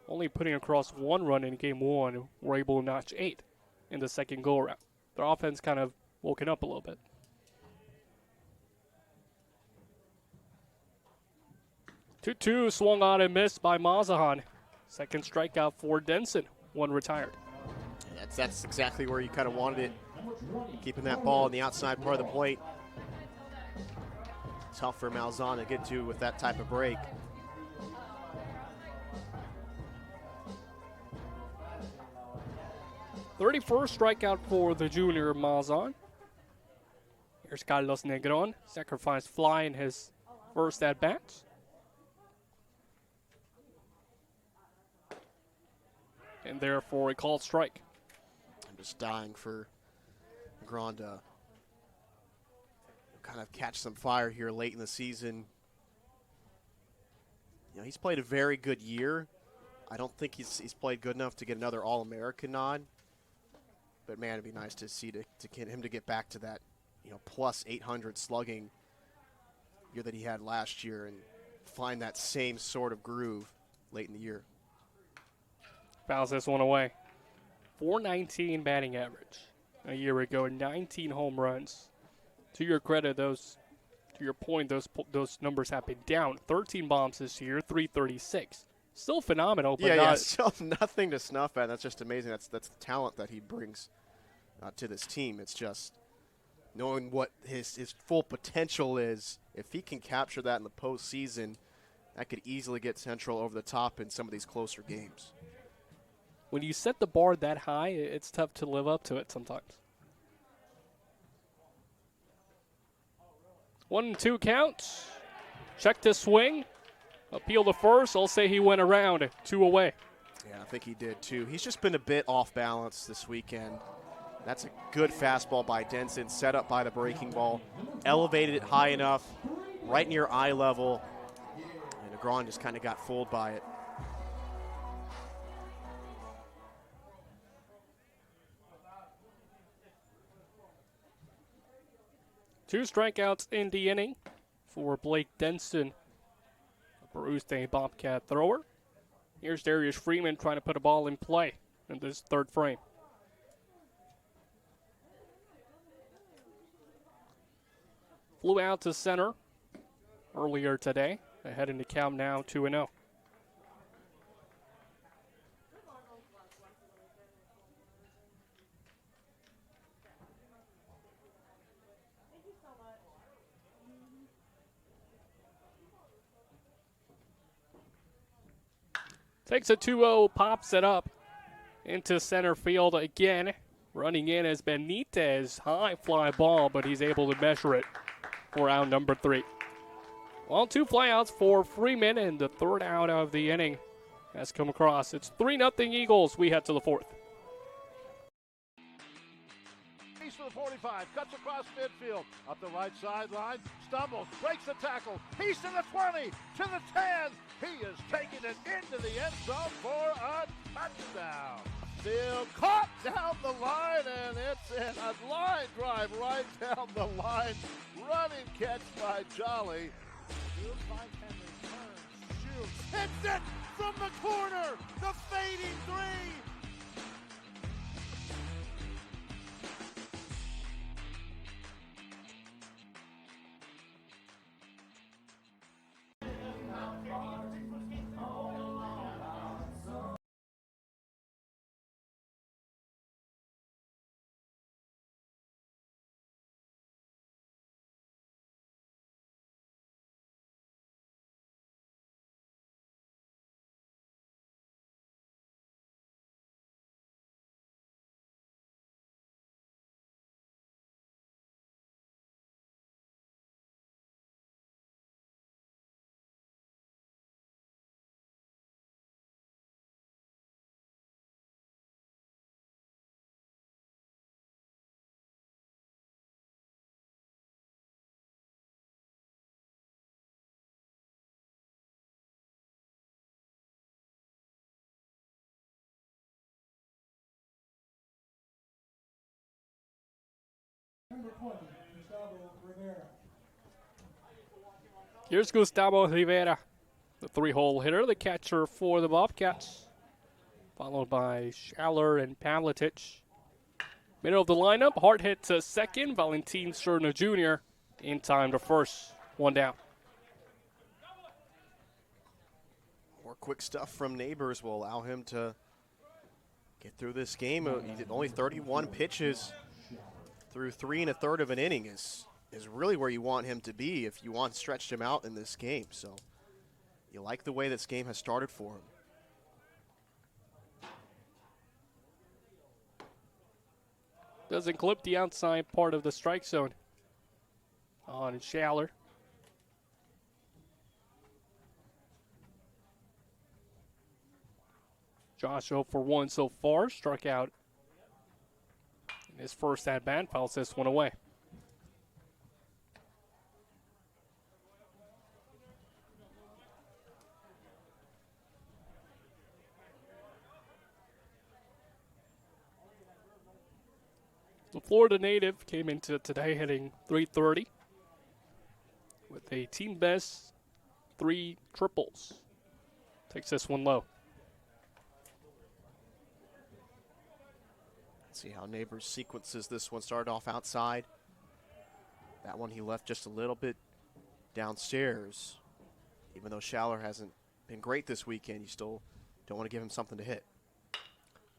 only putting across 1 run in game 1, were able to notch 8 in the second go-around. Their offense kind of woken up a little bit. 2-2, swung on and missed by Mazahan. Second strikeout for Denson. 1 retired. That's exactly where you kind of wanted it. Keeping that ball in the outside part of the plate. Tough for Malzahn to get to with that type of break. '31st strikeout for the junior Malzahn. Here's Carlos Negron, sacrifice fly in his first at-bat. And therefore a called strike. I'm just dying for Negron to kind of catch some fire here late in the season. You know, he's played a very good year. I don't think he's played good enough to get another All-American nod. But, man, it'd be nice to see to get him to get back to that, you know, plus 800 slugging year that he had last year and find that same sort of groove late in the year. Fouls this one away. 419 batting average a year ago, 19 home runs. To your credit, to your point, those numbers have been down. 13 bombs this year, 336. Still phenomenal, but still nothing to snuff at. That's just amazing. That's the talent that he brings to this team. It's just knowing what his full potential is. If he can capture that in the postseason, that could easily get Central over the top in some of these closer games. When you set the bar that high, it's tough to live up to it sometimes. 1-2 count. Check the swing. Appeal to first. I'll say he went around. 2 away. Yeah, I think he did too. He's just been a bit off balance this weekend. That's a good fastball by Denson, set up by the breaking ball. Elevated it high enough, right near eye level. And Negron just kind of got fooled by it. Two strikeouts in the inning for Blake Denson, a Peru State Bobcat thrower. Here's Darius Freeman trying to put a ball in play in this third frame. Flew out to center earlier today, ahead in the count now 2-0. Takes a 2-0, pops it up into center field again. Running in is Benitez. High fly ball, but he's able to measure it for out number 3. Well, 2 flyouts for Freeman, and the third out of the inning has come across. It's 3-0 Eagles. We head to the 4th. He's to the 45, cuts across midfield, up the right sideline, stumbles, breaks the tackle. He's to the 20, to the 10. He is taking it into the end zone for a touchdown. Still caught down the line, and it's in a line drive right down the line. Running catch by Jolly. Here's Mike Henry, turns, shoots, hits it from the corner. The fading 3. Here's Gustavo Rivera, the 3-hole hitter, the catcher for the Bobcats, followed by Schaller and Pavletich. Middle of the lineup, hard hit to second, Valentin Cerna Jr. in time to first. 1 down. More quick stuff from Neighbors will allow him to get through this game. He did only 31 pitches through 3 1/3 of an inning is really where you want him to be if you want to stretch him out in this game. So you like the way this game has started for him. Doesn't clip the outside part of the strike zone. on Schaller. Josh 0 for 1 so far, struck out in his first at-bat, fouls this one away. The Florida native came into today hitting .330 with a team best 3 triples. Takes this one low. Let's see how Neighbors sequences this one. Started off outside. That one he left just a little bit downstairs. Even though Schaller hasn't been great this weekend, you still don't want to give him something to hit.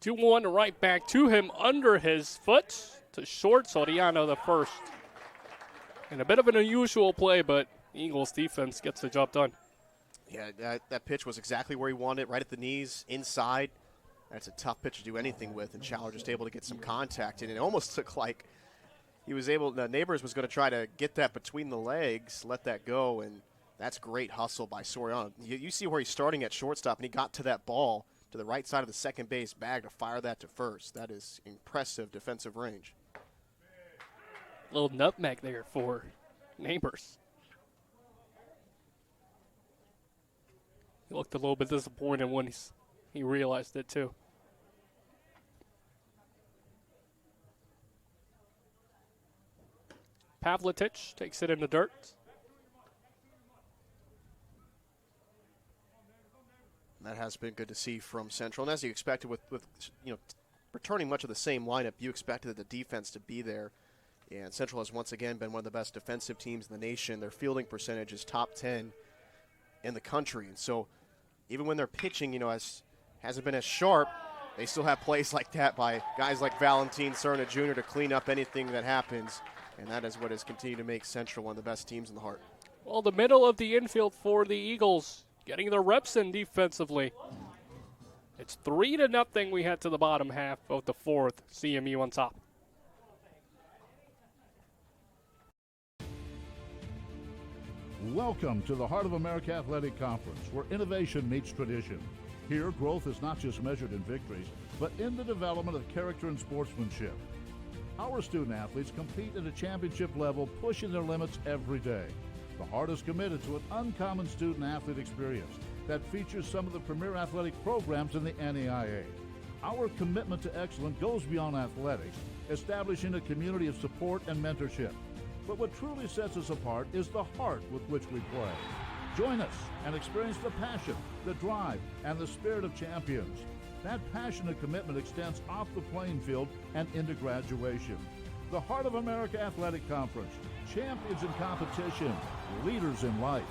2-1 right back to him under his foot to short. Soriano the first. And a bit of an unusual play, but Eagles defense gets the job done. Yeah, that pitch was exactly where he wanted it, right at the knees, inside. That's a tough pitch to do anything with, and Schaller just able to get some contact in. It almost looked like he was able, Neighbors was going to try to get that between the legs, let that go, and that's great hustle by Soriano. You see where he's starting at shortstop, and he got to that ball to the right side of the second base bag to fire that to first. That is impressive defensive range. Little nutmeg there for Neighbors. He looked a little bit disappointed when he realized it too. Pavletich takes it in the dirt. That has been good to see from Central. And as you expected with returning much of the same lineup, you expected the defense to be there. And Central has once again been one of the best defensive teams in the nation. Their fielding percentage is top 10 in the country. And so even when they're pitching, hasn't been as sharp, they still have plays like that by guys like Valentin Cerna Jr. to clean up anything that happens. And that is what has continued to make Central one of the best teams in the Heart. Well, the middle of the infield for the Eagles, getting their reps in defensively. It's 3-0 we head to the bottom half of the fourth. CMU on top. Welcome to the Heart of America Athletic Conference, where innovation meets tradition. Here, growth is not just measured in victories, but in the development of character and sportsmanship. Our student athletes compete at a championship level, pushing their limits every day. The Heart is committed to an uncommon student athlete experience that features some of the premier athletic programs in the NAIA. Our commitment to excellence goes beyond athletics, establishing a community of support and mentorship. But what truly sets us apart is the heart with which we play. Join us and experience the passion, the drive, and the spirit of champions. That passion and commitment extends off the playing field and into graduation. The Heart of America Athletic Conference, champions in competition, leaders in life.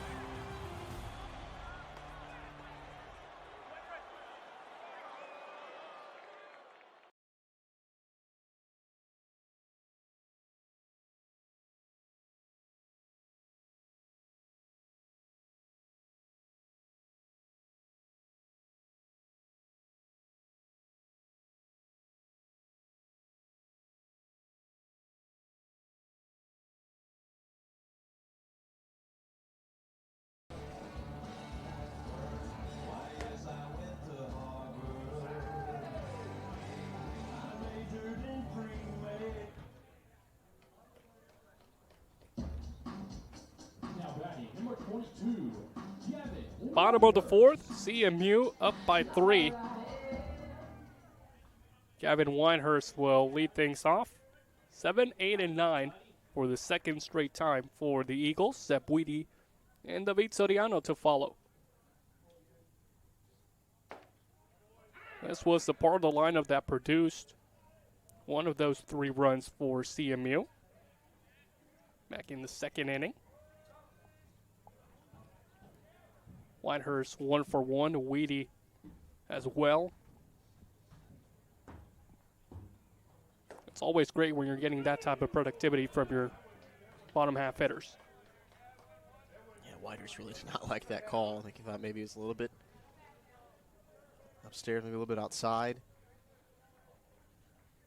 Bottom of the fourth, CMU up by 3. Gavin Winehurst will lead things off. 7, 8, and 9 for the second straight time for the Eagles. Zep Weedy and David Soriano to follow. This was the part of the lineup that produced one of those 3 runs for CMU back in the second inning. Winehurst 1 for 1, Weedy as well. It's always great when you're getting that type of productivity from your bottom half hitters. Yeah, Winehurst really did not like that call. I think he thought maybe it was a little bit upstairs, maybe a little bit outside.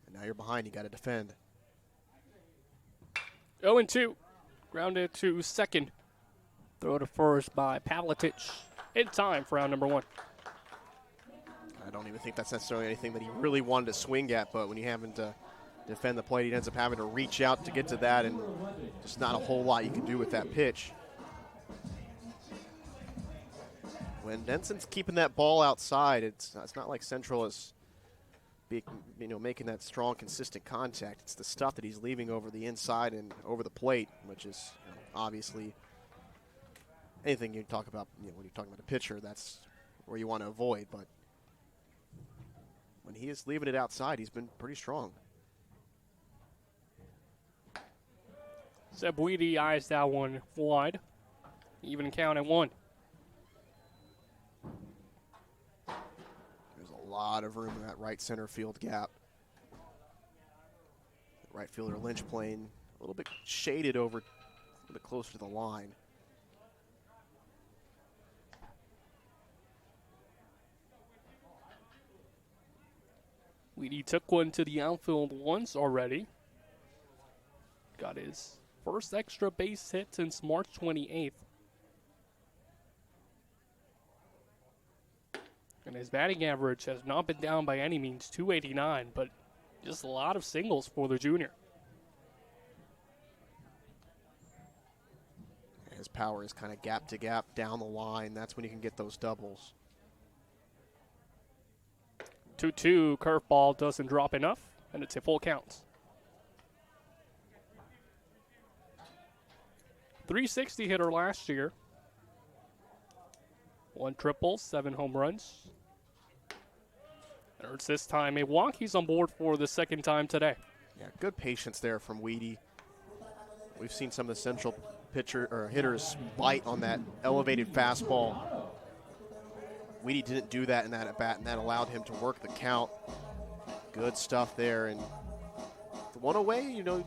And now you're behind, you got to defend. 0-2. Grounded to second. Throw to first by Pavlitic. In time for round number 1. I don't even think that's necessarily anything that he really wanted to swing at, but when you having to defend the plate, he ends up having to reach out to get to that, and just not a whole lot you can do with that pitch. When Denson's keeping that ball outside, it's not like Central is making that strong, consistent contact. It's the stuff that he's leaving over the inside and over the plate, which is obviously anything you talk about, when you're talking about a pitcher, that's where you want to avoid. But when he is leaving it outside, he's been pretty strong. Seb Weedy eyes that one wide. Even count at 1. There's a lot of room in that right center field gap. Right fielder Lynch playing a little bit shaded over, a little bit closer to the line. Weedy took one to the outfield once already. Got his first extra base hit since March 28th. And his batting average has not been down by any means, 289, but just a lot of singles for the junior. His power is kind of gap to gap down the line. That's when you can get those doubles. 2-2, curveball doesn't drop enough, and it's a full count. 360 hitter last year. 1 triple, 7 home runs. And it's this time a walk. He's on board for the second time today. Yeah, good patience there from Weedy. We've seen some of the Central hitters bite on that elevated fastball. Weedy didn't do that in that at bat, and that allowed him to work the count. Good stuff there. And the one away, do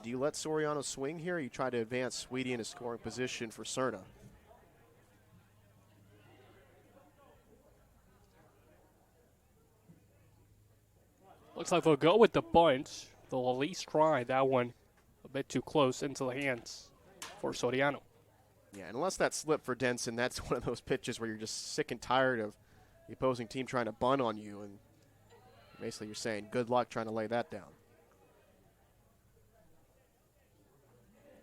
you let Soriano swing here, or you try to advance Weedy in a scoring position for Cerna? Looks like they'll go with the bunch. They'll at least try that one a bit too close into the hands for Soriano. Yeah, and unless that slip for Denson, that's one of those pitches where you're just sick and tired of the opposing team trying to bunt on you, and basically you're saying good luck trying to lay that down.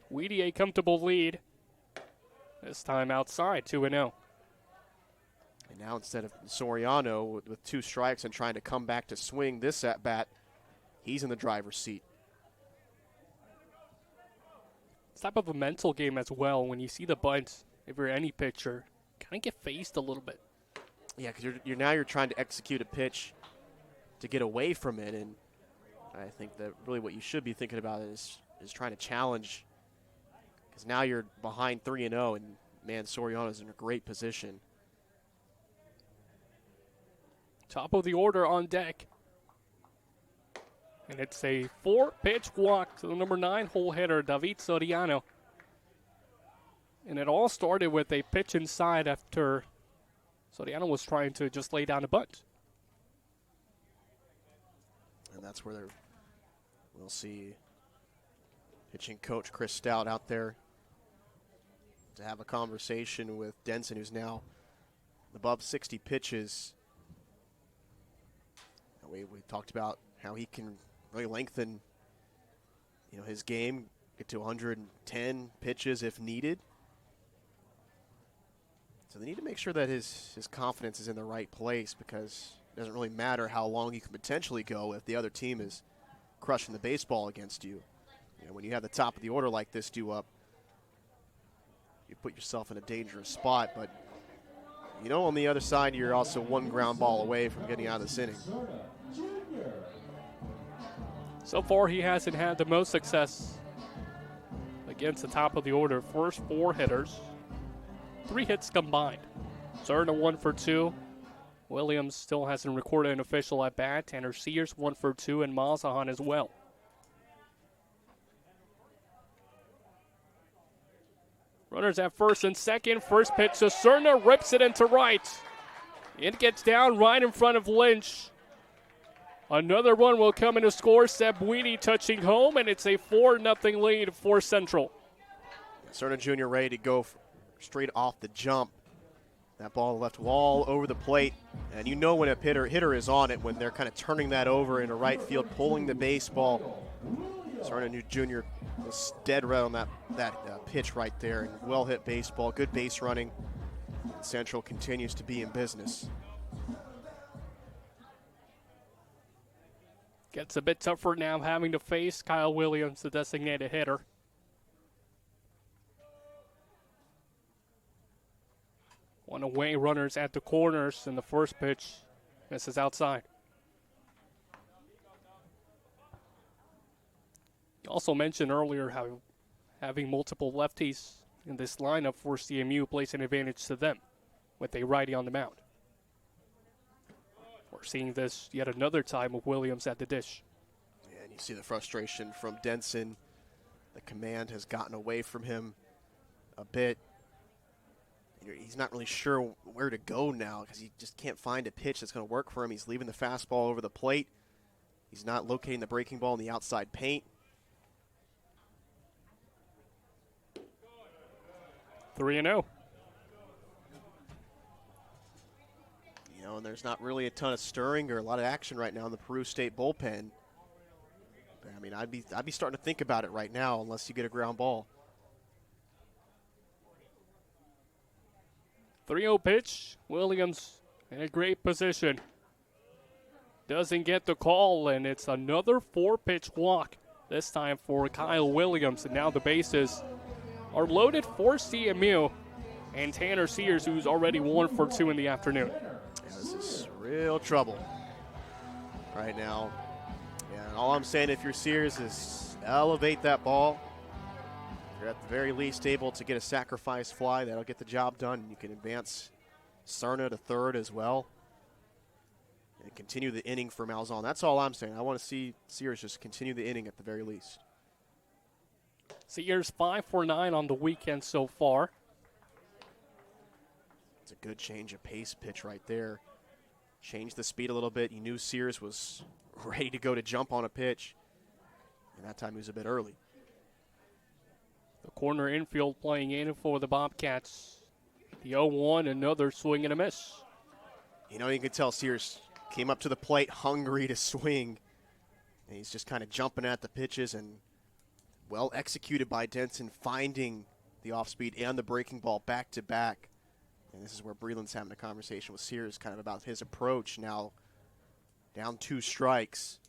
Weedy a comfortable lead. This time outside, 2-0. And now instead of Soriano with 2 strikes and trying to come back to swing this at bat, he's in the driver's seat. It's type of a mental game as well. When you see the bunts, if you're any pitcher, kind of get faced a little bit. Yeah, because you're trying to execute a pitch to get away from it, and I think that really what you should be thinking about is trying to challenge, because now you're behind 3-0, and man, Soriano's in a great position. Top of the order on deck. And it's a 4-pitch walk to the number 9 hole hitter, David Soriano. And it all started with a pitch inside after Soriano was trying to just lay down a bunt. And that's where we'll see pitching coach Chris Stout out there to have a conversation with Denson, who's now above 60 pitches. We talked about how he can really lengthen, his game, get to 110 pitches if needed. So they need to make sure that his confidence is in the right place, because it doesn't really matter how long you can potentially go if the other team is crushing the baseball against you. When you have the top of the order like this due up, you put yourself in a dangerous spot. But, on the other side, you're also 1 ground ball away from getting out of this inning. So far, he hasn't had the most success against the top of the order. First 4 hitters, 3 hits combined. Cerna 1 for 2. Williams still hasn't recorded an official at bat. Tanner Sears 1 for 2, and Mazahan as well. Runners at first and second. First pitch to Cerna, rips it into right. It gets down right in front of Lynch. Another one will come in to score. Seb Weedy touching home, and it's a 4-0 lead for Central. Cerna Jr. ready to go straight off the jump. That ball left all over the plate, and you know when a hitter is on it when they're kind of turning that over into right field, pulling the baseball. Cerna Jr. was dead right on that pitch right there, and well hit baseball, good base running. Central continues to be in business. Gets a bit tougher now having to face Kyle Williams, the designated hitter. One away runners at the corners, and the first pitch misses outside. You also mentioned earlier how having multiple lefties in this lineup for CMU plays an advantage to them with a righty on the mound. We're seeing this yet another time with Williams at the dish. Yeah, and you see the frustration from Denson. The command has gotten away from him a bit. He's not really sure where to go now because he just can't find a pitch that's going to work for him. He's leaving the fastball over the plate. He's not locating the breaking ball in the outside paint. 3-0. And there's not really a ton of stirring or a lot of action right now in the Peru State bullpen. I mean, I'd be starting to think about it right now unless you get a ground ball. 3-0 pitch. Williams in a great position. Doesn't get the call, and it's another 4-pitch walk, this time for Kyle Williams. And now the bases are loaded for CMU and Tanner Sears, who's already 1 for 2 in the afternoon. Yeah, this is real trouble right now. And all I'm saying, if you're Sears, is elevate that ball. You're at the very least able to get a sacrifice fly. That'll get the job done. You can advance Cerna to third as well and continue the inning for Malzahn. That's all I'm saying. I want to see Sears just continue the inning at the very least. Sears 5 for 9 on the weekend so far. It's a good change of pace pitch right there. Changed the speed a little bit. You knew Sears was ready to go to jump on a pitch, and that time he was a bit early. The corner infield playing in for the Bobcats. The 0-1, another swing and a miss. You can tell Sears came up to the plate hungry to swing. And he's just kind of jumping at the pitches, and well executed by Denson, finding the off-speed and the breaking ball back-to-back. And this is where Breland's having a conversation with Sears kind of about his approach now. Down 2 strikes.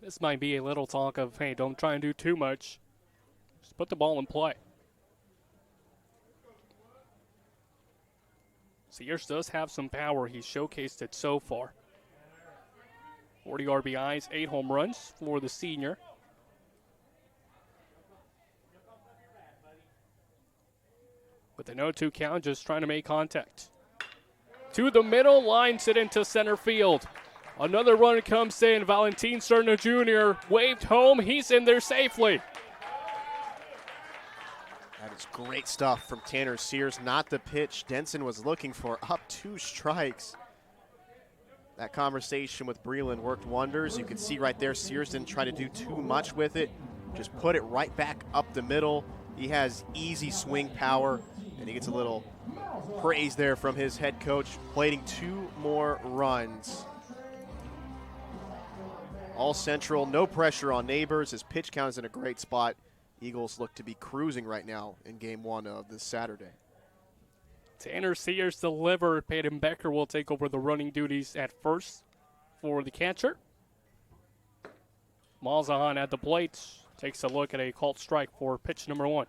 This might be a little talk of, hey, don't try and do too much. Just put the ball in play. Sears does have some power. He's showcased it so far. 40 RBIs, 8 home runs for the senior. With an 0-2 count, just trying to make contact. To the middle, lines it into center field. Another runner comes in. Valentin Cerna Jr. waved home. He's in there safely. That is great stuff from Tanner Sears. Not the pitch Denson was looking for. Up 2 strikes. That conversation with Breland worked wonders. You can see right there, Sears didn't try to do too much with it. Just put it right back up the middle. He has easy swing power, and he gets a little praise there from his head coach, plating 2 more runs. All Central, no pressure on Neighbors. His pitch count is in a great spot. Eagles look to be cruising right now in Game 1 of this Saturday. Tanner Sears delivered. Peyton Becker will take over the running duties at first for the catcher. Malzahn at the plate takes a look at a called strike for pitch number 1.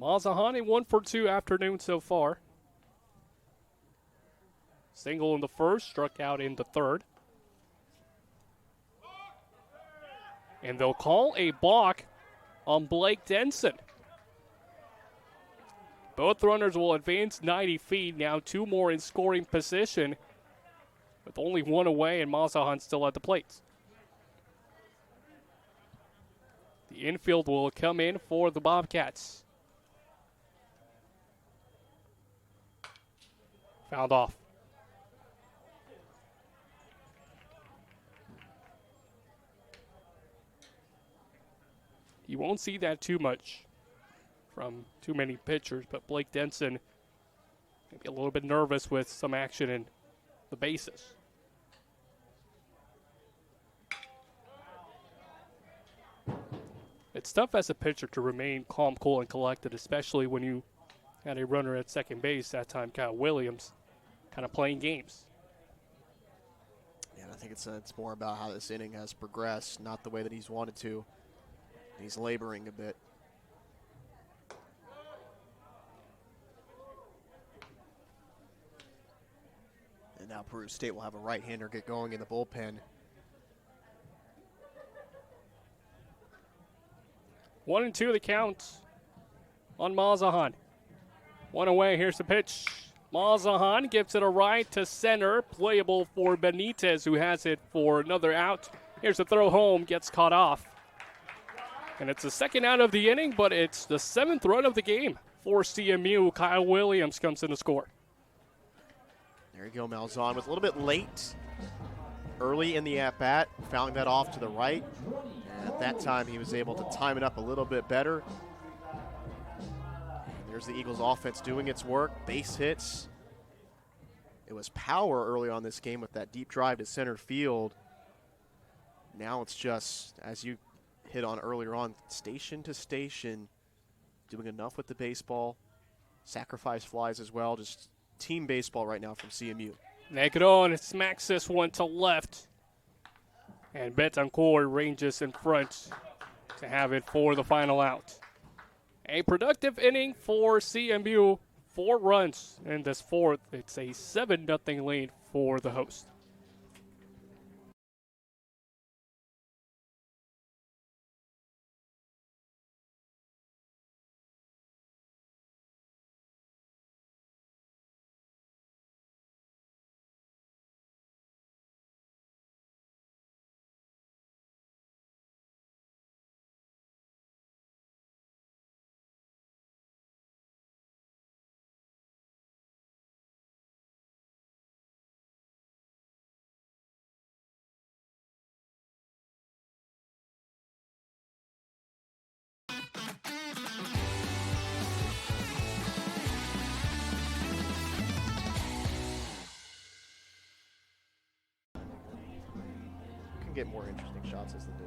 Malzahn a 1 for 2 afternoon so far. Single in the first, struck out in the third. And they'll call a balk on Blake Denson. Both runners will advance 90 feet. Now 2 more in scoring position with only 1 away and Malzahn still at the plate. The infield will come in for the Bobcats. Fouled off. You won't see that too much from too many pitchers, but Blake Denson maybe a little bit nervous with some action in the bases. It's tough as a pitcher to remain calm, cool, and collected, especially when you had a runner at second base, that time Kyle Williams, kind of playing games. Yeah, I think it's more about how this inning has progressed, not the way that he's wanted to. He's laboring a bit. And now Peru State will have a right-hander get going in the bullpen. 1-2 the count on Mazahan. One away, here's the pitch. Mazahan gives it a right to center, playable for Benitez, who has it for another out. Here's the throw home, gets caught off. And it's the second out of the inning, but it's the 7th run of the game for CMU. Kyle Williams comes in to score. There you go, Malzahn was a little bit late early in the at-bat, fouling that off to the right. And at that time, he was able to time it up a little bit better. And there's the Eagles offense doing its work, base hits. It was power early on this game with that deep drive to center field. Now it's just, as you hit on earlier on, station to station, doing enough with the baseball, sacrifice flies as well, just team baseball right now from CMU. Negron smacks this one to left. And Betancourt ranges in front to have it for the final out. A productive inning for CMU. 4 runs in this 4th. It's a 7-0 lead for the host. Can get more interesting shots as the day.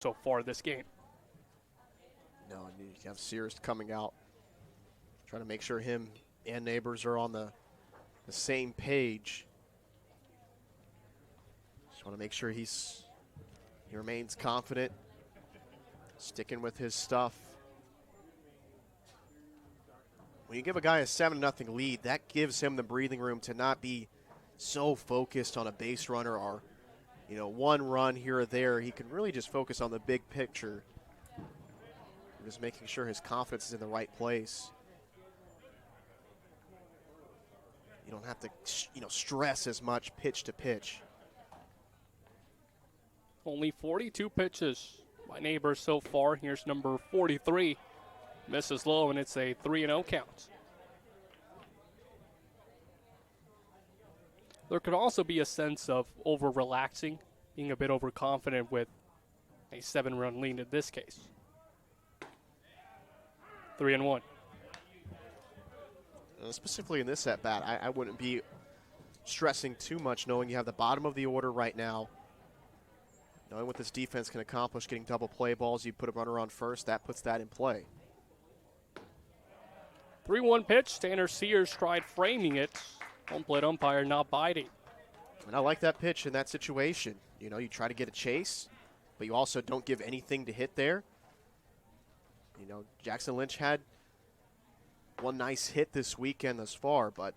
so far this game. No, you have Sears coming out, trying to make sure him and Neighbors are on the same page. Just want to make sure he remains confident, sticking with his stuff. When you give a guy a 7-0 lead, that gives him the breathing room to not be so focused on a base runner or, one run here or there. He can really just focus on the big picture, just making sure his confidence is in the right place. You don't have to, stress as much pitch to pitch. Only 42 pitches by Neighbors so far. Here's number 43. Misses low, and it's a 3-0 count. There could also be a sense of over-relaxing, being a bit overconfident with a 7-run lead in this case. 3-1. Specifically in this at-bat, I wouldn't be stressing too much knowing you have the bottom of the order right now. Knowing what this defense can accomplish, getting double play balls, you put a runner on first, that puts that in play. 3-1 pitch. Tanner Sears tried framing it. Home plate umpire not biting. And I like that pitch in that situation. You try to get a chase, but you also don't give anything to hit there. Jackson Lynch had one nice hit this weekend thus far, but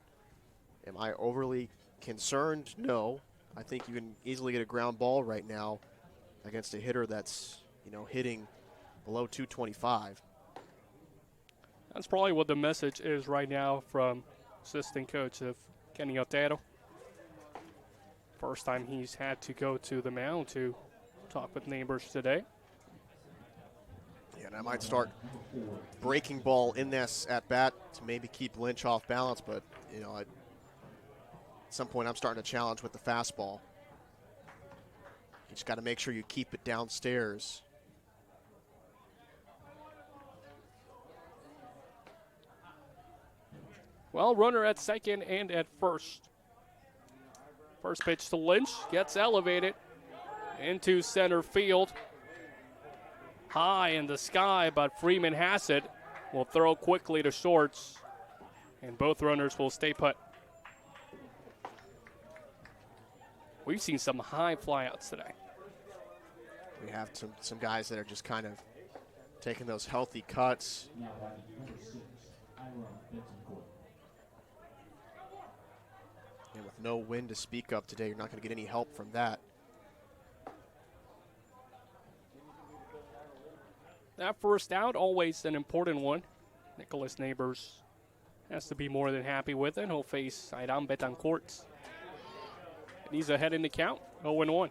am I overly concerned? No. I think you can easily get a ground ball right now against a hitter that's, hitting below 225. That's probably what the message is right now from assistant coach of Kenny Otero. First time he's had to go to the mound to talk with Neighbors today. Yeah, and I might start breaking ball in this at bat to maybe keep Lynch off balance, but at some point I'm starting to challenge with the fastball. You just got to make sure you keep it downstairs. Well, runner at second and at first. First pitch to Lynch, gets elevated into center field. High in the sky, but Freeman has it. Will throw quickly to shorts, and both runners will stay put. We've seen some high flyouts today. We have some guys that are just kind of taking those healthy cuts. And with no wind to speak of today, you're not going to get any help from that. That first out, always an important one. Nicholas Neighbors has to be more than happy with it. He'll face Aidan Betancourt. And he's ahead in the count, 0-1.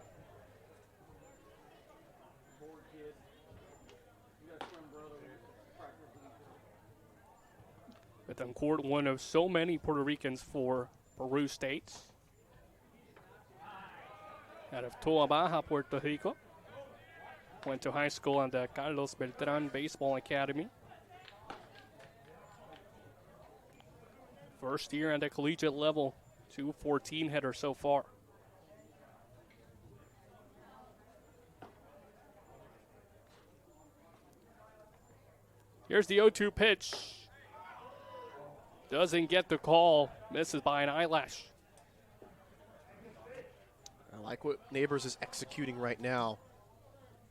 Betancourt, one of so many Puerto Ricans for Peru State. Out of Toa Baja, Puerto Rico. Went to high school at the Carlos Beltran Baseball Academy. First year at the collegiate level, 214 hitter so far. Here's the 0-2 pitch. Doesn't get the call, misses by an eyelash. I like what Neighbors is executing right now.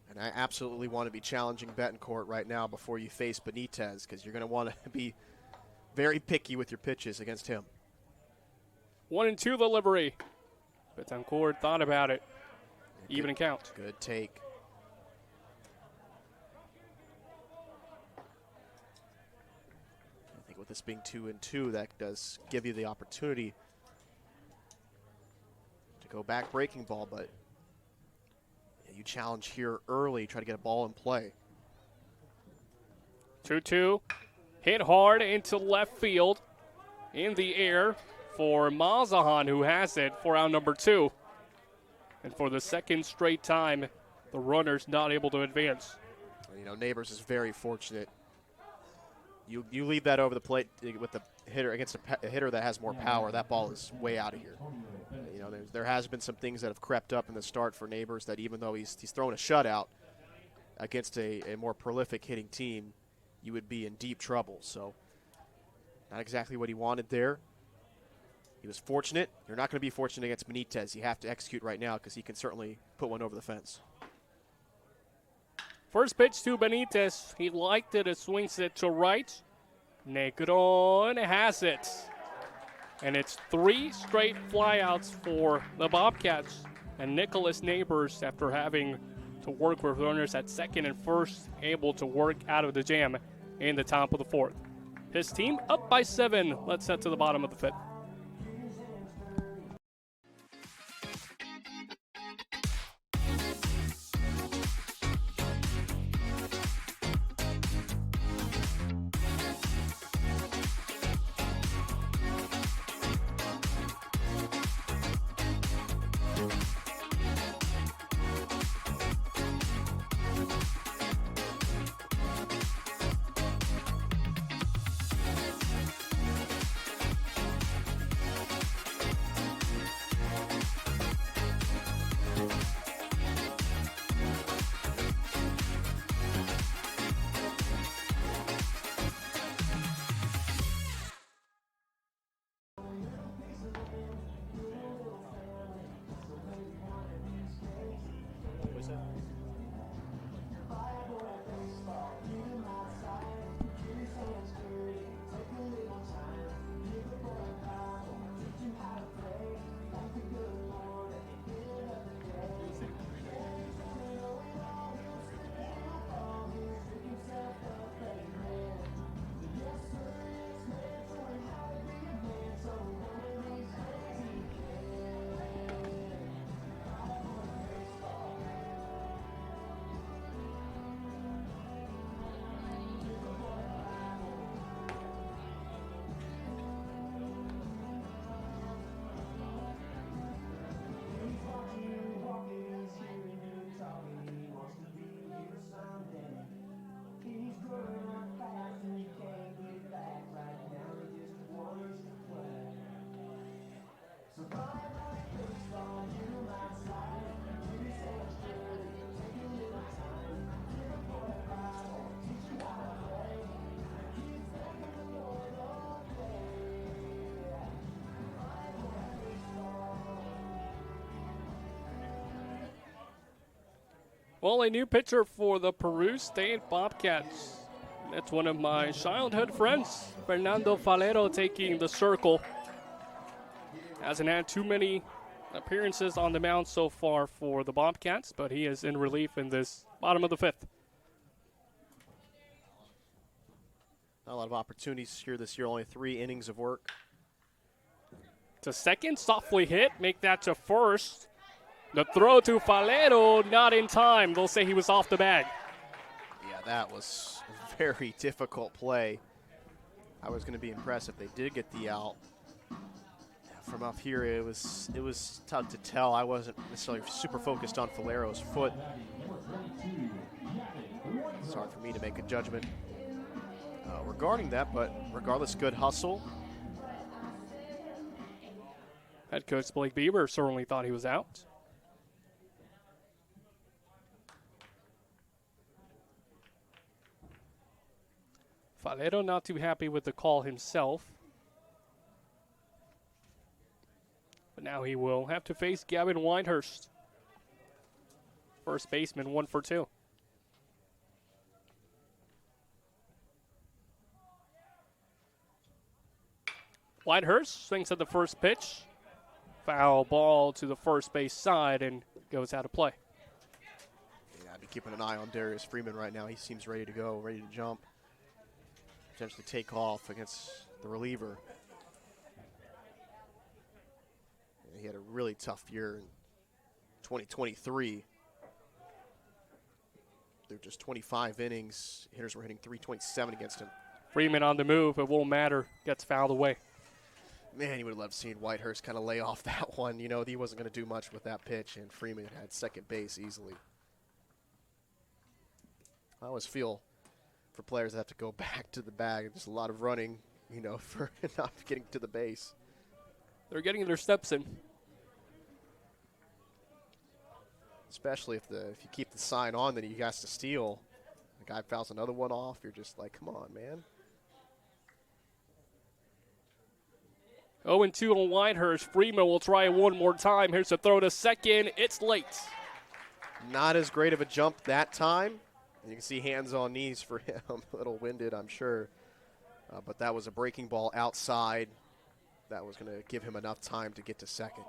And I absolutely want to be challenging Betancourt right now before you face Benitez, because you're going to want to be very picky with your pitches against him. 1-2 delivery. Betancourt thought about it. Even and count. Good take. I think with this being 2-2, that does give you the opportunity to go back breaking ball, but you challenge here early, try to get a ball in play. 2-2, hit hard into left field, in the air for Mazahan, who has it for out number 2. And for the second straight time, the runner's not able to advance. Neighbors is very fortunate. You leave that over the plate with the hitter against a hitter that has more power, that ball is way out of here. There has been some things that have crept up in the start for Neighbors that even though he's thrown a shutout, against a more prolific hitting team, you would be in deep trouble. So not exactly what he wanted there. He was fortunate. You're not going to be fortunate against Benitez. You have to execute right now because he can certainly put one over the fence. First pitch to Benitez. He liked it. It swings it to right. Negron has it. And it's 3 straight flyouts for the Bobcats. And Nicholas Neighbors, after having to work with runners at second and first, able to work out of the jam in the top of the 4th. His team up by 7. Let's head to the bottom of the 5th. Well, a new pitcher for the Peru State Bobcats. That's one of my childhood friends, Fernando Falero, taking the circle. Hasn't had too many appearances on the mound so far for the Bobcats, but he is in relief in this bottom of the 5th. Not a lot of opportunities here this year, only 3 innings of work. To second, softly hit, make that to first. The throw to Falero, not in time. They'll say he was off the bag. Yeah, that was a very difficult play. I was going to be impressed if they did get the out. From up here, it was tough to tell. I wasn't necessarily super focused on Falero's foot. It's hard for me to make a judgment regarding that, but regardless, good hustle. Head coach Blake Bieber certainly thought he was out. Falero not too happy with the call himself. But now he will have to face Gavin Whitehurst. First baseman, 1 for 2. Whitehurst swings at the first pitch. Foul ball to the first base side and goes out of play. Yeah, I'd be keeping an eye on Darius Freeman right now. He seems ready to go, ready to jump. Potentially take off against the reliever. He had a really tough year in 2023. They're just 25 innings. Hitters were hitting .327 against him. Freeman on the move. It won't matter. Gets fouled away. Man, you would have loved seeing Whitehurst kind of lay off that one. You know, he wasn't going to do much with that pitch, and Freeman had second base easily. I always feel for players that have to go back to the bag. There's a lot of running, you know, for not getting to the base. They're getting their steps in. especially if you keep the sign on that he has to steal. The guy fouls another one off. You're just like, come on, man. 0-2 on Whitehurst. Freeman will try it one more time. Here's a throw to second. It's late. Not as great of a jump that time. And you can see hands on knees for him. A little winded, I'm sure. But that was a breaking ball outside. That was going to give him enough time to get to second.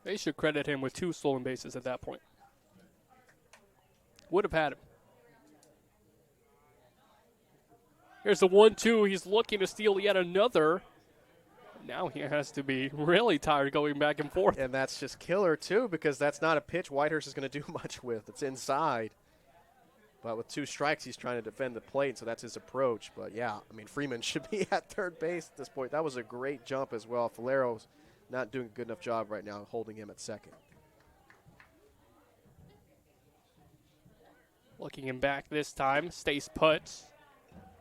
They should credit him with 2 stolen bases at that point. Would have had him. Here's the 1-2. He's looking to steal yet another. Now he has to be really tired going back and forth. And that's just killer, too, because that's not a pitch Whitehurst is going to do much with. It's inside. But with 2 strikes, he's trying to defend the plate, so that's his approach. But, yeah, I mean, Freeman should be at third base at this point. That was a great jump as well. Falero's not doing a good enough job right now holding him at second. Looking him back this time. Stays put.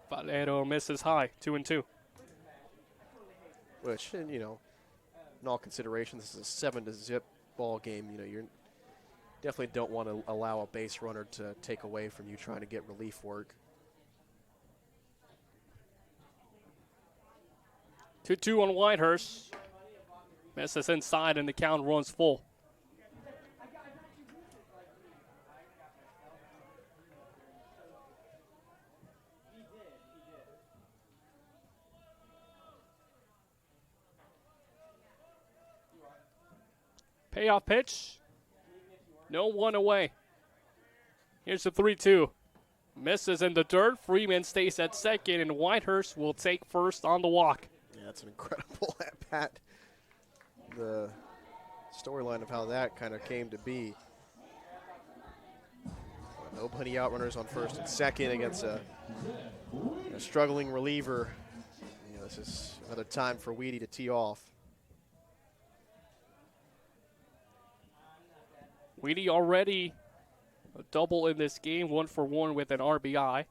Valero misses high. 2-2. Which, and, you know, in all consideration, this is a 7-0 ball game. You know, you definitely don't want to allow a base runner to take away from you trying to get relief work. 2-2 on Whitehurst. Misses inside and the count runs full. Payoff pitch. No one away. Here's the 3-2. Misses in the dirt. Freeman stays at second, and Whitehurst will take first on the walk. Yeah, that's an incredible at-bat. The storyline of how that kind of came to be. Nobody outrunners on first and second against a struggling reliever. You know, this is another time for Weedy to tee off. Weedy already a double in this game, 1 for 1 with an RBI.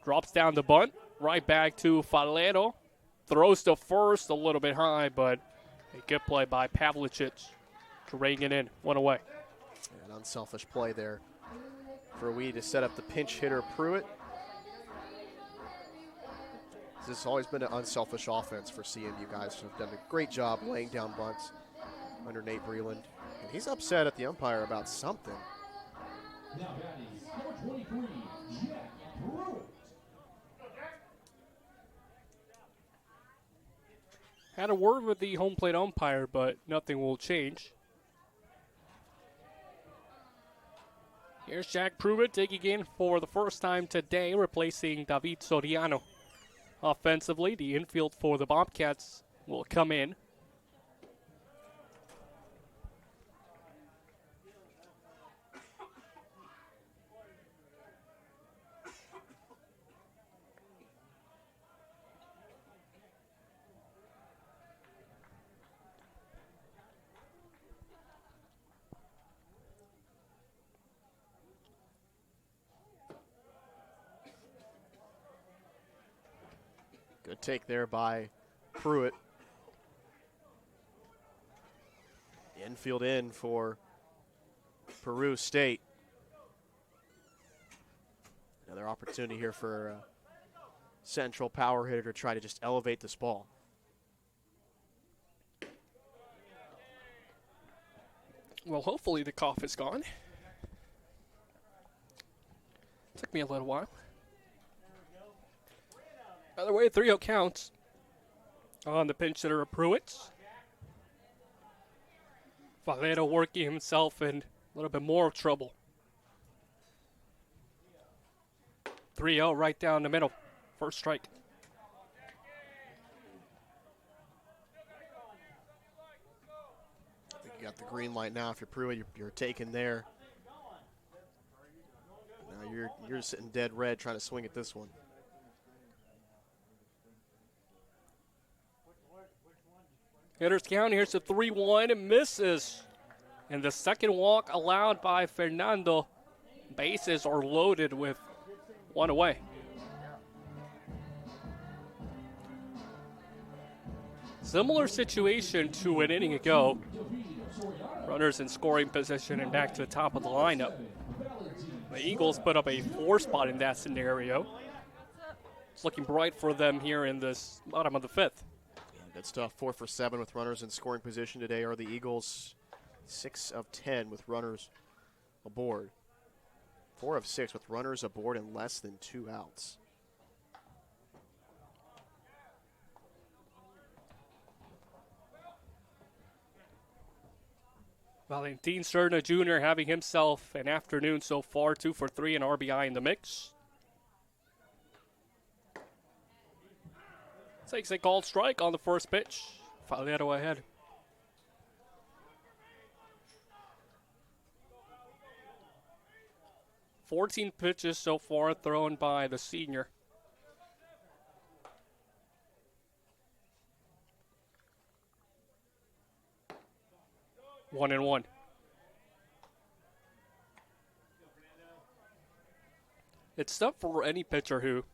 Drops down the bunt, right back to Falero. Throws to first a little bit high, but a good play by Pavlicic to rein it in, 1 away. An unselfish play there for Weedy to set up the pinch hitter Pruitt. This has always been an unselfish offense for CMU guys who have done a great job laying down bunts under Nate Breland. And he's upset at the umpire about something. Now batting, number 23, Jack Pruitt. Had a word with the home plate umpire, but nothing will change. Here's Jack Pruitt taking in for the first time today, replacing David Soriano. Offensively, the infield for the Bobcats will come in. Good take there by Pruitt. Infield in for Peru State. Another opportunity here for central power hitter to try to just elevate this ball. Well, hopefully the cough is gone. Took me a little while. Either way, 3-0 counts on the pinch hitter of Pruitt. Valero working himself in a little bit more of trouble. 3-0 right down the middle. First strike. I think you got the green light now. If you're Pruitt, you're taken there. Now you're sitting dead red trying to swing at this one. Hitters count. Here's a 3-1. Misses. And the second walk allowed by Fernando. Bases are loaded with 1 away. Similar situation to an inning ago. Runners in scoring position and back to the top of the lineup. The Eagles put up a 4 spot in that scenario. It's looking bright for them here in this bottom of the 5th. Good stuff. 4 for 7 with runners in scoring position today are the Eagles. 6 of 10 with runners aboard. 4 of 6 with runners aboard and less than 2 outs. Valentin Serna Jr. having himself an afternoon so far. 2 for 3 and RBI in the mix. Takes a called strike on the first pitch. Falero ahead. "14 pitches so far thrown by the senior. One and one. It's tough for any pitcher who,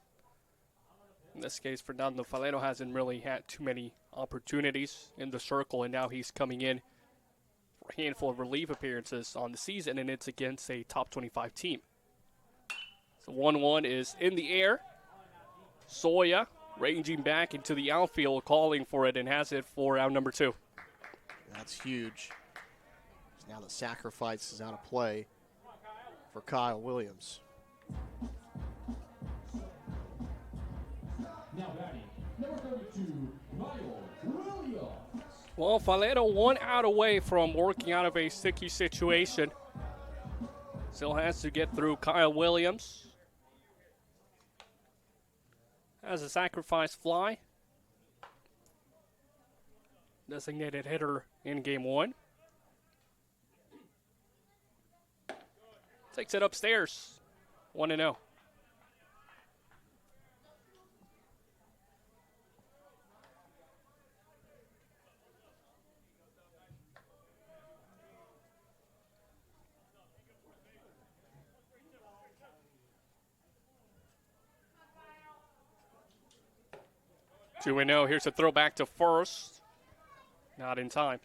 in this case, Fernando Falero hasn't really had too many opportunities in the circle, and now he's coming in for a handful of relief appearances on the season, and it's against a top 25 team. So 1-1 is in the air. Soya ranging back into the outfield, calling for it, and has it for out number 2. That's huge. Now the sacrifice is out of play for Kyle Williams. Now batting, number 32, Kyle Williams. Well, Falero 1 out away from working out of a sticky situation. Still has to get through Kyle Williams. Has a sacrifice fly. Designated hitter in game 1. Takes it upstairs. 1-0. Two and 0. Here's a throwback to first. Not in time.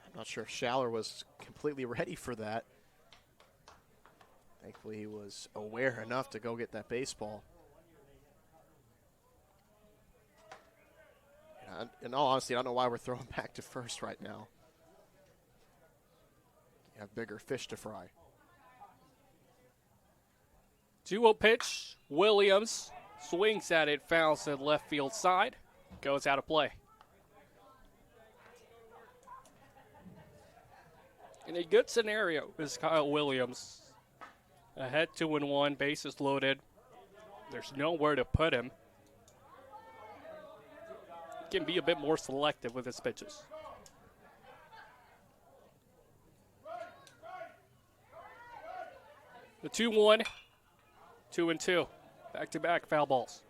I'm not sure if Schaller was completely ready for that. Thankfully, he was aware enough to go get that baseball. In all honesty, I don't know why we're throwing back to first right now. You have bigger fish to fry. 2-0 pitch. Williams swings at it, fouls to the left field side. Goes out of play. In a good scenario is Kyle Williams. Ahead 2-1, bases loaded. There's nowhere to put him. He can be a bit more selective with his pitches. The 2-1, 2-2. Back-to-back foul balls.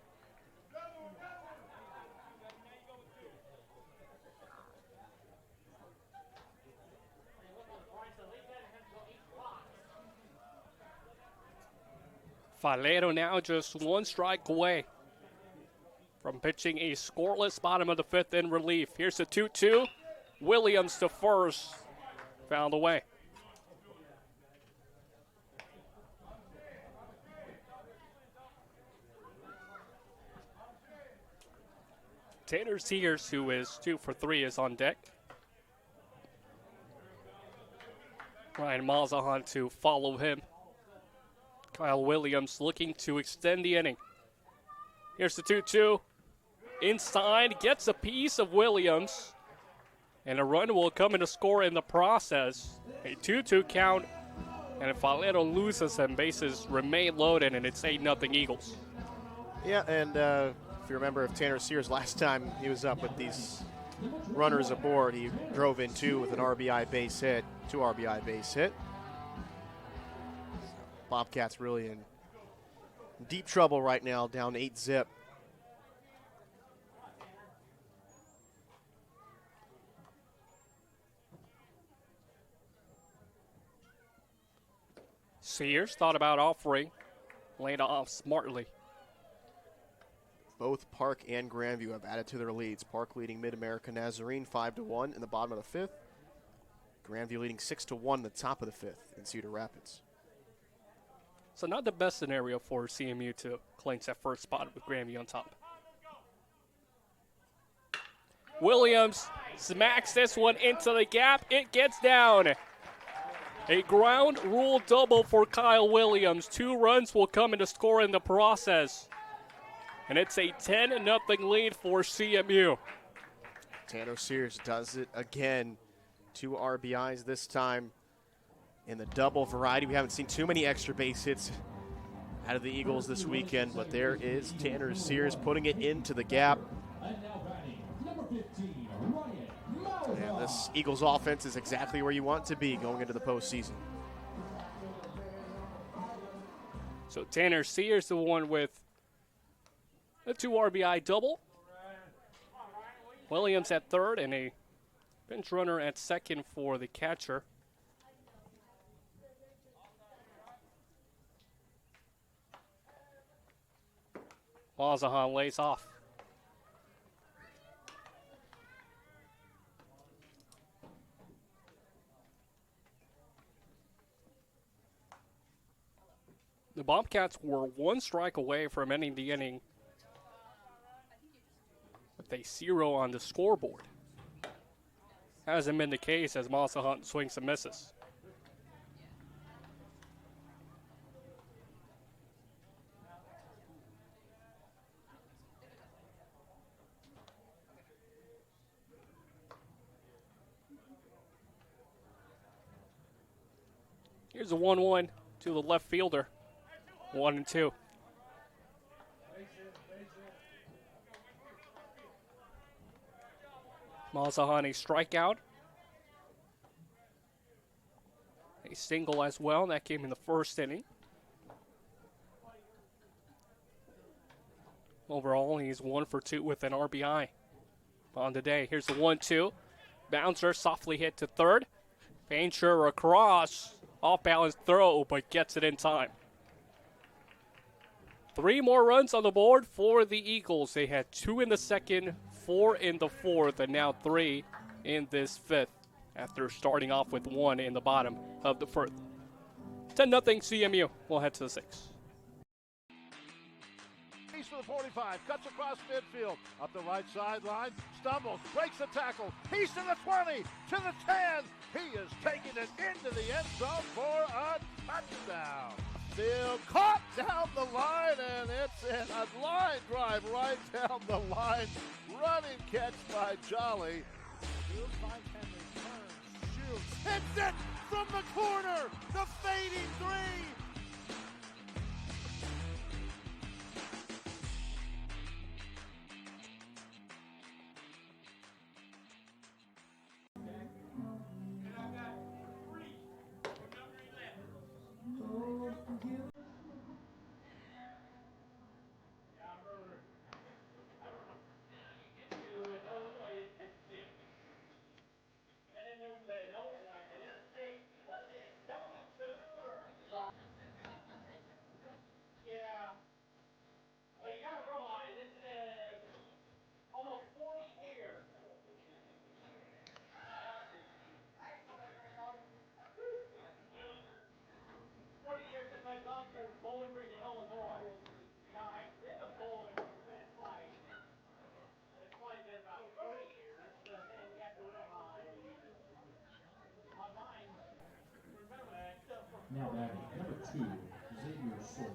Falero now just 1 strike away from pitching a scoreless bottom of the 5th in relief. Here's the 2-2. Williams to first. Fouled away. Tanner Sears, who is 2 for 3, is on deck. Ryan Malzahn to follow him. Kyle Williams looking to extend the inning. Here's the 2-2. Inside, gets a piece of Williams. And a run will come in to score in the process. A 2-2 count. And if Falero loses him, bases remain loaded, and it's 8-0 Eagles. Yeah, and if you remember, if Tanner Sears last time he was up with these runners aboard, he drove in 2 with an RBI base hit, 2 RBI base hit. Bobcats really in deep trouble right now, down 8-0. Sears thought about offering, laid off smartly. Both Park and Grandview have added to their leads. Park leading Mid-America Nazarene 5-1 in the bottom of the fifth. Grandview leading 6-1 in the top of the fifth in Cedar Rapids. So not the best scenario for CMU to clinch that first spot with Grandview on top. Williams smacks this one into the gap. It gets down. A ground rule double for Kyle Williams. 2 runs will come into score in the process. And it's a 10-0 lead for CMU. Tanner Sears does it again. 2 RBIs this time in the double variety. We haven't seen too many extra base hits out of the Eagles this weekend, but there is Tanner Sears putting it into the gap. And this Eagles offense is exactly where you want to be going into the postseason. So Tanner Sears, the one with a 2 RBI double. Williams at third and a bench runner at second for the catcher. Mazahan lays off. The Bobcats were 1 strike away from ending the inning with a 0 on the scoreboard. Hasn't been the case as Mazahan swings and misses. Here's a 1-1 to the left fielder. 1-2. Mazahan a strikeout. A single as well, and that came in the first inning. Overall, he's 1 for 2 with an RBI on the day. Here's the 1-2. Bouncer softly hit to third. Painter across. Off-balance throw, but gets it in time. 3 more runs on the board for the Eagles. They had 2 in the second, 4 in the fourth, and now 3 in this fifth after starting off with 1 in the bottom of the fourth. 10-0 CMU. We'll head to the 6th. He's for the 45, cuts across midfield, up the right sideline, stumbles, breaks the tackle, he's to the 20, to the 10, he is taking it into the end zone for a touchdown. Still caught down the line, and it's in a line drive right down the line. Running catch by Jolly. Henry turns, shoots, hits it from the corner, the fading 3. Now batting, number 2, Xavier Sawyer.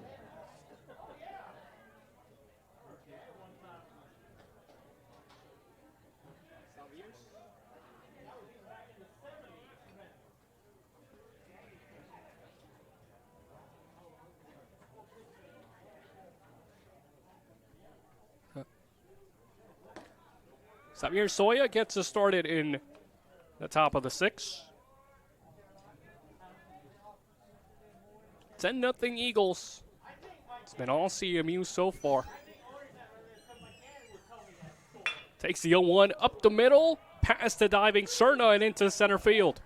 Xavier Sawyer gets us started in the top of the 6th. 10-0 Eagles. It's been all CMU so far. Takes the 0-1 up the middle, past the diving Cerna and into center field.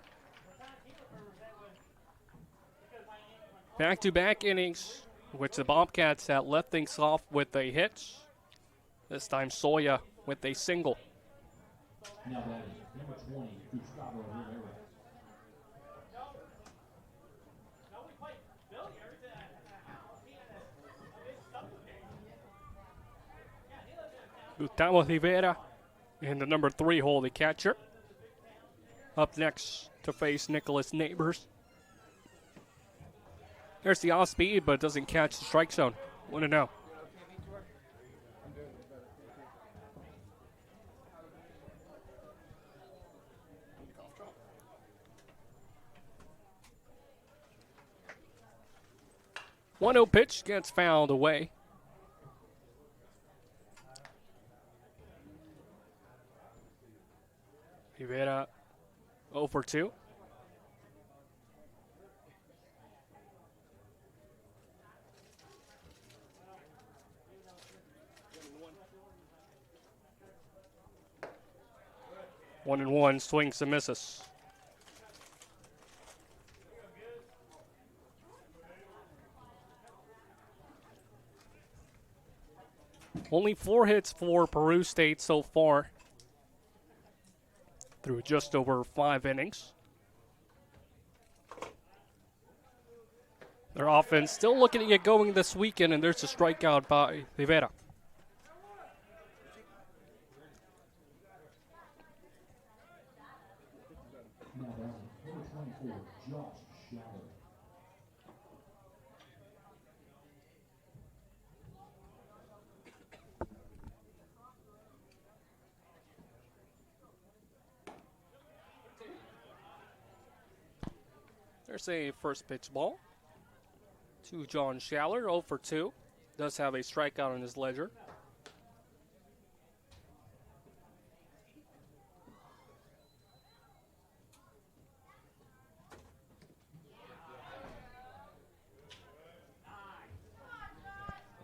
Back-to-back innings, which the Bobcats had left things off with a hit. This time Soya with a single. Now batting, number 20, Gustavo Rivera. Gustavo Rivera in the number 3 hole, the catcher. Up next to face Nicholas Neighbors. There's the off speed, but doesn't catch the strike zone. 1-0. One 0 pitch gets fouled away. Rivera 0 for 2. One and one, swings and misses. Only 4 hits for Peru State so far through just over 5 innings. Their offense still looking to get going this weekend, and there's a strikeout by Rivera. Now batting, number 24, Josh Schaller. There's a first pitch ball to John Schaller, 0 for 2. Does have a strikeout on his ledger.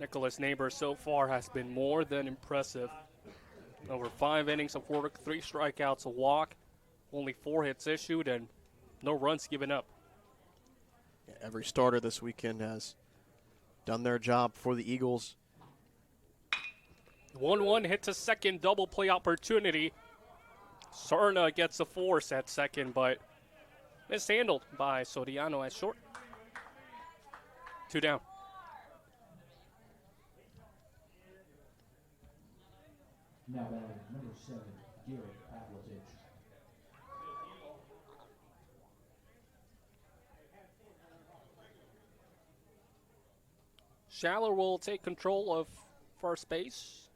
Nicholas Neighbors so far has been more than impressive. Over 5 innings of work, 3 strikeouts, a walk, only 4 hits issued, and no runs given up. Every starter this weekend has done their job for the Eagles. 1-1 hit to second, double play opportunity. Serna gets a force at second, but mishandled by Soriano at short. 2 down. Now batting, number 7, Garrett Pavlovich. Schaller will take control of first base,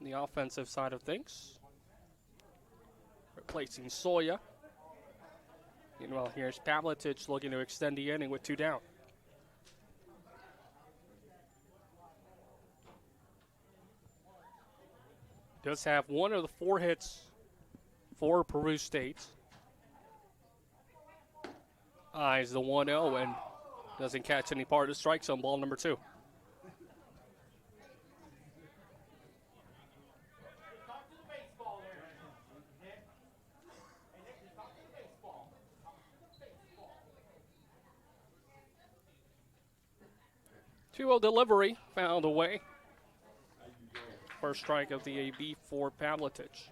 the offensive side of things, replacing Soya. Meanwhile, here's Pavlovich looking to extend the inning with 2 down. Does have 1 of the 4 hits for Peru State. Eyes the 1-0 and doesn't catch any part of the strike zone, ball number 2. Two-0 delivery found away. First strike of the AB for Pavlovich.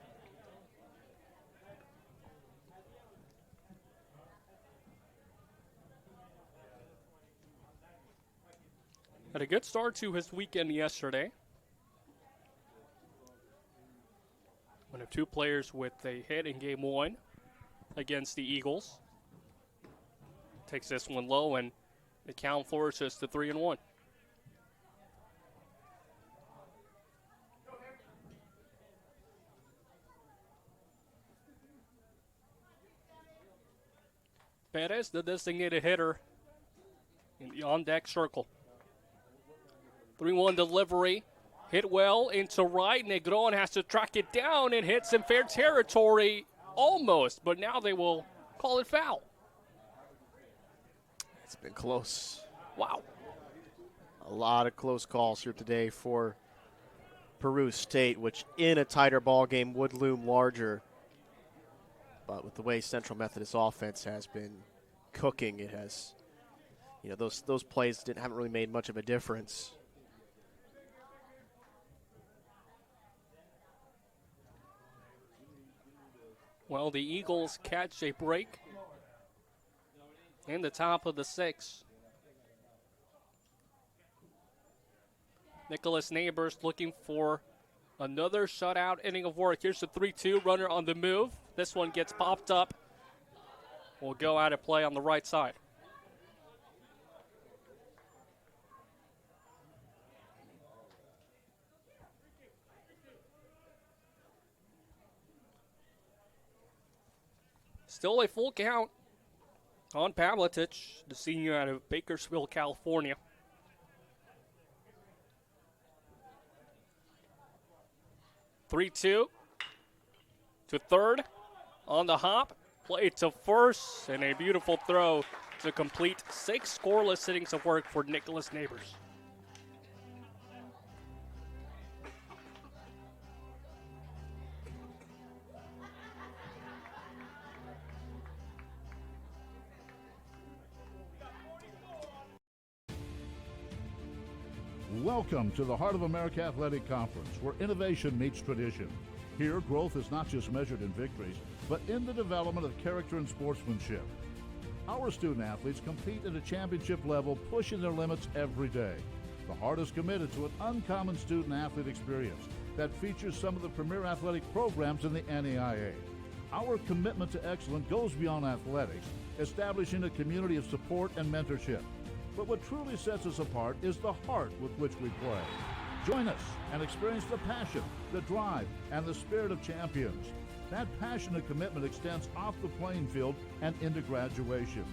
Had a good start to his weekend yesterday. One of 2 players with a hit in game 1 against the Eagles. Takes this one low, and the count flourishes to 3-1. Perez, the designated hitter, in the on-deck circle. 3-1 delivery, hit well into right. Negron has to track it down and hits in fair territory almost, but now they will call it foul. It's been close. Wow. A lot of close calls here today for Peru State, which in a tighter ball game would loom larger. But with the way Central Methodist offense has been cooking, it has, those plays haven't really made much of a difference. Well, the Eagles catch a break in the top of the 6th. Nicholas Neighbors looking for another shutout inning of work. Here's the 3-2 runner on the move. This one gets popped up. Will go out of play on the right side. Still a full count on Pavletich, the senior out of Bakersfield, California. Three-two to third on the hop. Play to first, and a beautiful throw to complete 6 scoreless innings of work for Nicholas Neighbors. Welcome to the Heart of America Athletic Conference, where innovation meets tradition. Here, growth is not just measured in victories, but in the development of character and sportsmanship. Our student athletes compete at a championship level, pushing their limits every day. The Heart is committed to an uncommon student athlete experience that features some of the premier athletic programs in the NAIA. Our commitment to excellence goes beyond athletics, establishing a community of support and mentorship. But what truly sets us apart is the heart with which we play. Join us and experience the passion, the drive, and the spirit of champions. That passion and commitment extends off the playing field and into graduation.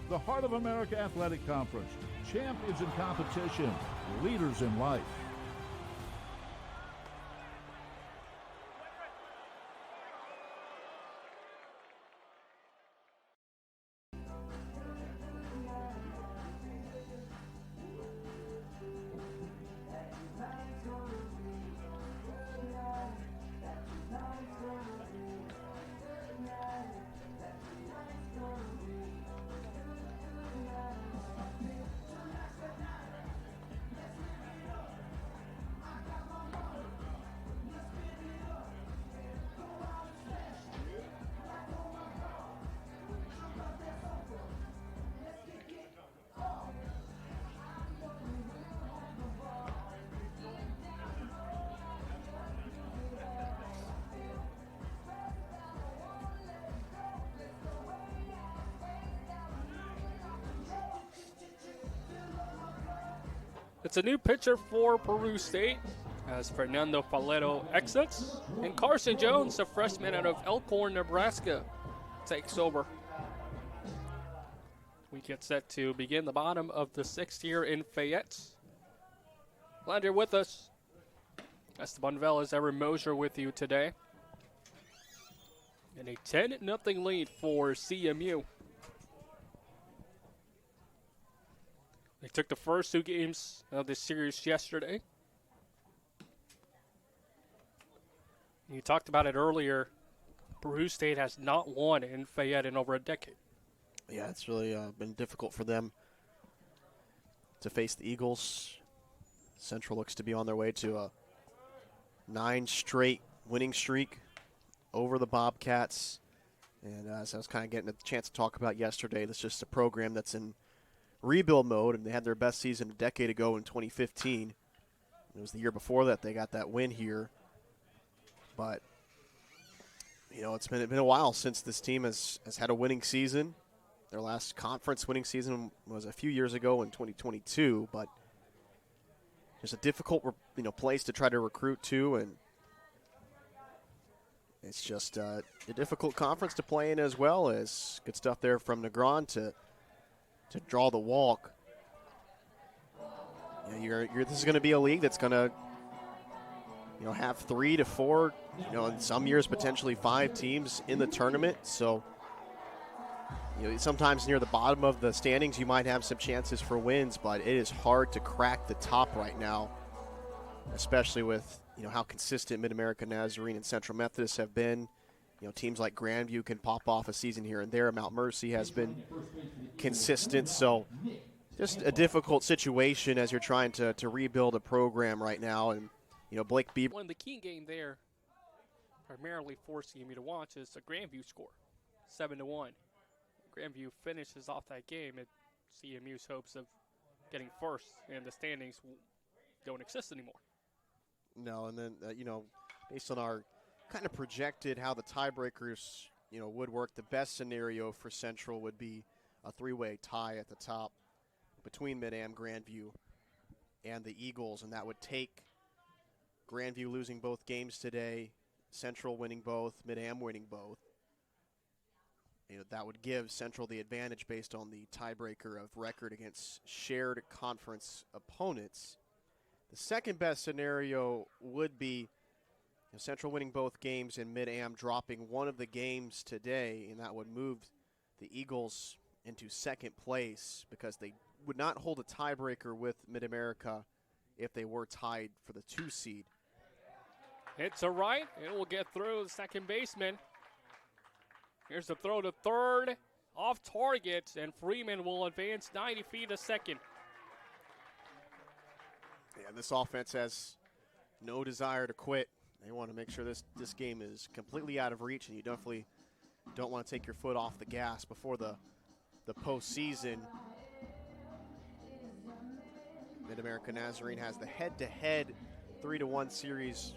The Heart of America Athletic Conference, champions in competition, leaders in life. It's a new pitcher for Peru State as Fernando Falero exits, and Carson Jones, a freshman out of Elkhorn, Nebraska, takes over. We get set to begin the bottom of the 6th here in Fayette. Glad you're with us. Esteban Velas, Erin Mosier with you today. And a 10-0 lead for CMU. They took the first 2 games of this series yesterday. You talked about it earlier. Peru State has not won in Fayette in over a decade. Yeah, it's really been difficult for them to face the Eagles. Central looks to be on their way to a 9-straight winning streak over the Bobcats. And as I was kind of getting a chance to talk about yesterday, that's just a program that's in rebuild mode, and they had their best season a decade ago in 2015. It was the year before that they got that win here. But, you know, it's been a while since this team has had a winning season. Their last conference winning season was a few years ago in 2022, but it's a difficult, place to try to recruit to, and it's just a difficult conference to play in as well. As good stuff there from Negron to draw the walk. Yeah, this is going to be a league that's going to, have 3 to 4, in some years potentially 5 teams in the tournament. So, sometimes near the bottom of the standings you might have some chances for wins, but it is hard to crack the top right now, especially with, how consistent Mid-America Nazarene and Central Methodist have been. Teams like Grandview can pop off a season here and there. Mount Mercy has been consistent. So just a difficult situation as you're trying to rebuild a program right now. And, Blake Bieber. One of the key game there primarily forced CMU to watch is the Grandview score, 7-1. Grandview finishes off that game, and CMU's hopes of getting first in the standings don't exist anymore. No, and then, based on our kind of projected how the tiebreakers, would work, the best scenario for Central would be a three-way tie at the top between Mid-Am, Grandview, and the Eagles, and that would take Grandview losing both games today, Central winning both, Mid-Am winning both. That would give Central the advantage based on the tiebreaker of record against shared conference opponents. The second best scenario would be Central winning both games and Mid-Am dropping one of the games today, and that would move the Eagles into second place because they would not hold a tiebreaker with Mid-America if they were tied for the 2 seed. It's a right. It will get through the second baseman. Here's the throw to third, off target, and Freeman will advance 90 feet to second. Yeah, this offense has no desire to quit. They want to make sure this game is completely out of reach, and you definitely don't want to take your foot off the gas before the postseason. Mid-America Nazarene has the head-to-head 3-1 series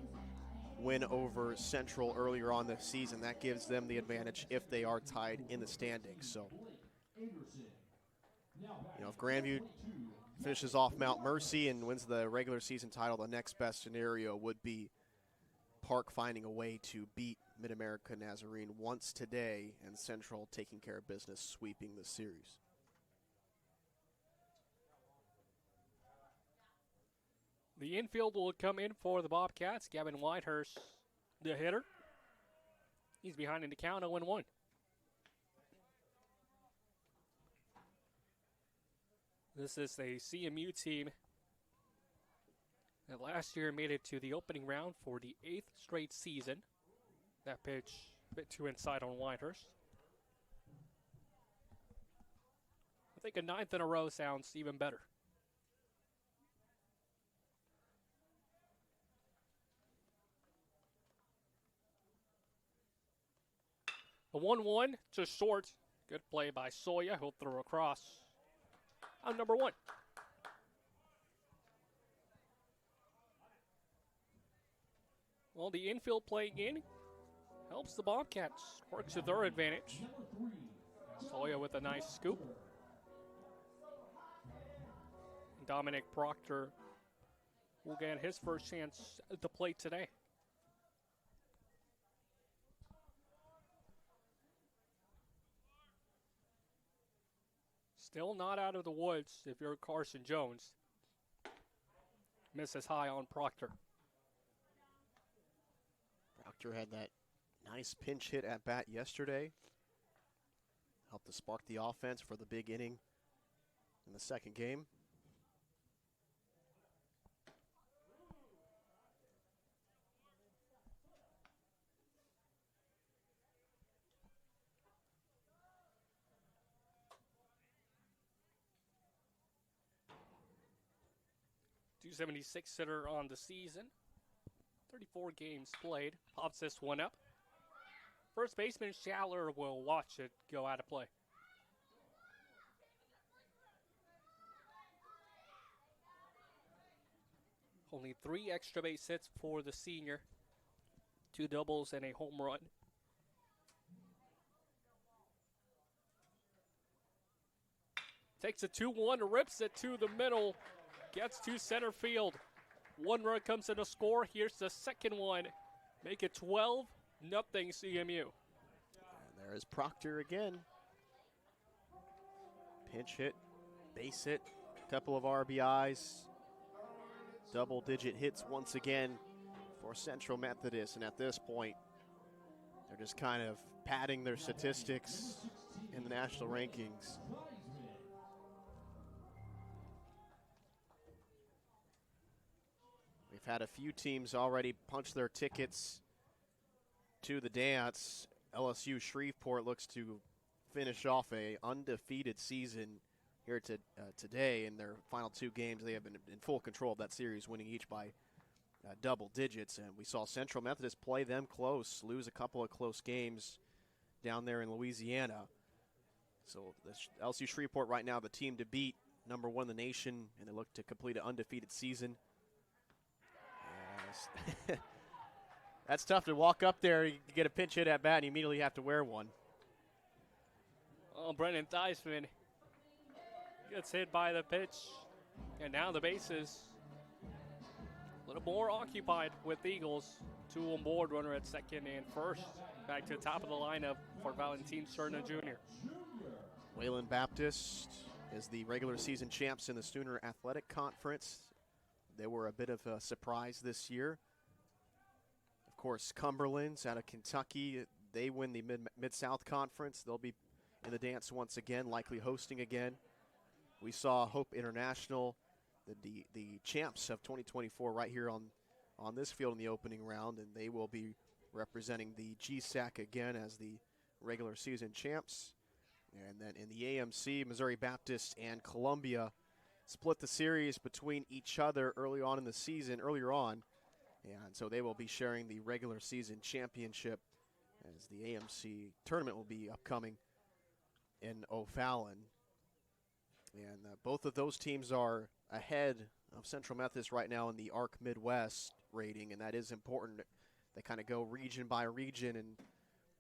win over Central earlier on this season. That gives them the advantage if they are tied in the standings. So, if Grandview finishes off Mount Mercy and wins the regular season title, the next best scenario would be Park finding a way to beat Mid-America Nazarene once today and Central taking care of business, sweeping the series. The infield will come in for the Bobcats. Gavin Whitehurst, the hitter. He's behind in the count, 0-1. This is a CMU team that last year made it to the opening round for the 8th straight season. That pitch a bit too inside on Whitehurst. I think a 9th in a row sounds even better. The 1-1 to short. Good play by Soya. He'll throw across on number 1. Well, the infield playing in helps the Bobcats. Works to their advantage. Soya with a nice scoop. Dominic Proctor will get his first chance at the plate today. Still not out of the woods if you're Carson Jones. Misses high on Proctor. Proctor had that nice pinch hit at bat yesterday. Helped to spark the offense for the big inning in the second game. .276 hitter on the season. 34 games played. Pops this one up. First baseman Schaller will watch it go out of play. Only 3 extra base hits for the senior. 2 doubles and a home run. Takes a 2-1, rips it to the middle. Gets to center field. 1 run comes in to score. Here's the second one. Make it 12-0 CMU. And there is Proctor again. Pinch hit, base hit, couple of RBIs. Double-digit hits once again for Central Methodist. And at this point, they're just kind of padding their statistics in the national rankings. We've had a few teams already punch their tickets to the dance. LSU Shreveport looks to finish off a undefeated season here today. In their final 2 games, they have been in full control of that series, winning each by double digits, and we saw Central Methodist play them close, lose a couple of close games down there in Louisiana. So the LSU Shreveport right now the team to beat, number 1 in the nation, and they look to complete an undefeated season. Yes. That's tough to walk up there, you get a pinch hit at bat, and you immediately have to wear one. Oh, Brennan Theismann gets hit by the pitch, and now the bases a little more occupied with the Eagles. 2 on board, runner at second and first. Back to the top of the lineup for Valentin Cerna Jr. Wayland Baptist is the regular season champs in the Sooner Athletic Conference. They were a bit of a surprise this year. Of course, Cumberland's out of Kentucky. They win the Mid-South Conference. They'll be in the dance once again, likely hosting again. We saw Hope International, the champs of 2024, right here on this field in the opening round, and they will be representing the GSAC again as the regular season champs. And then in the AMC, Missouri Baptist and Columbia split the series between each other earlier on in the season, and so they will be sharing the regular season championship as the AMC tournament will be upcoming in O'Fallon. And both of those teams are ahead of Central Methodist right now in the ARC Midwest rating, and that is important. They kind of go region by region and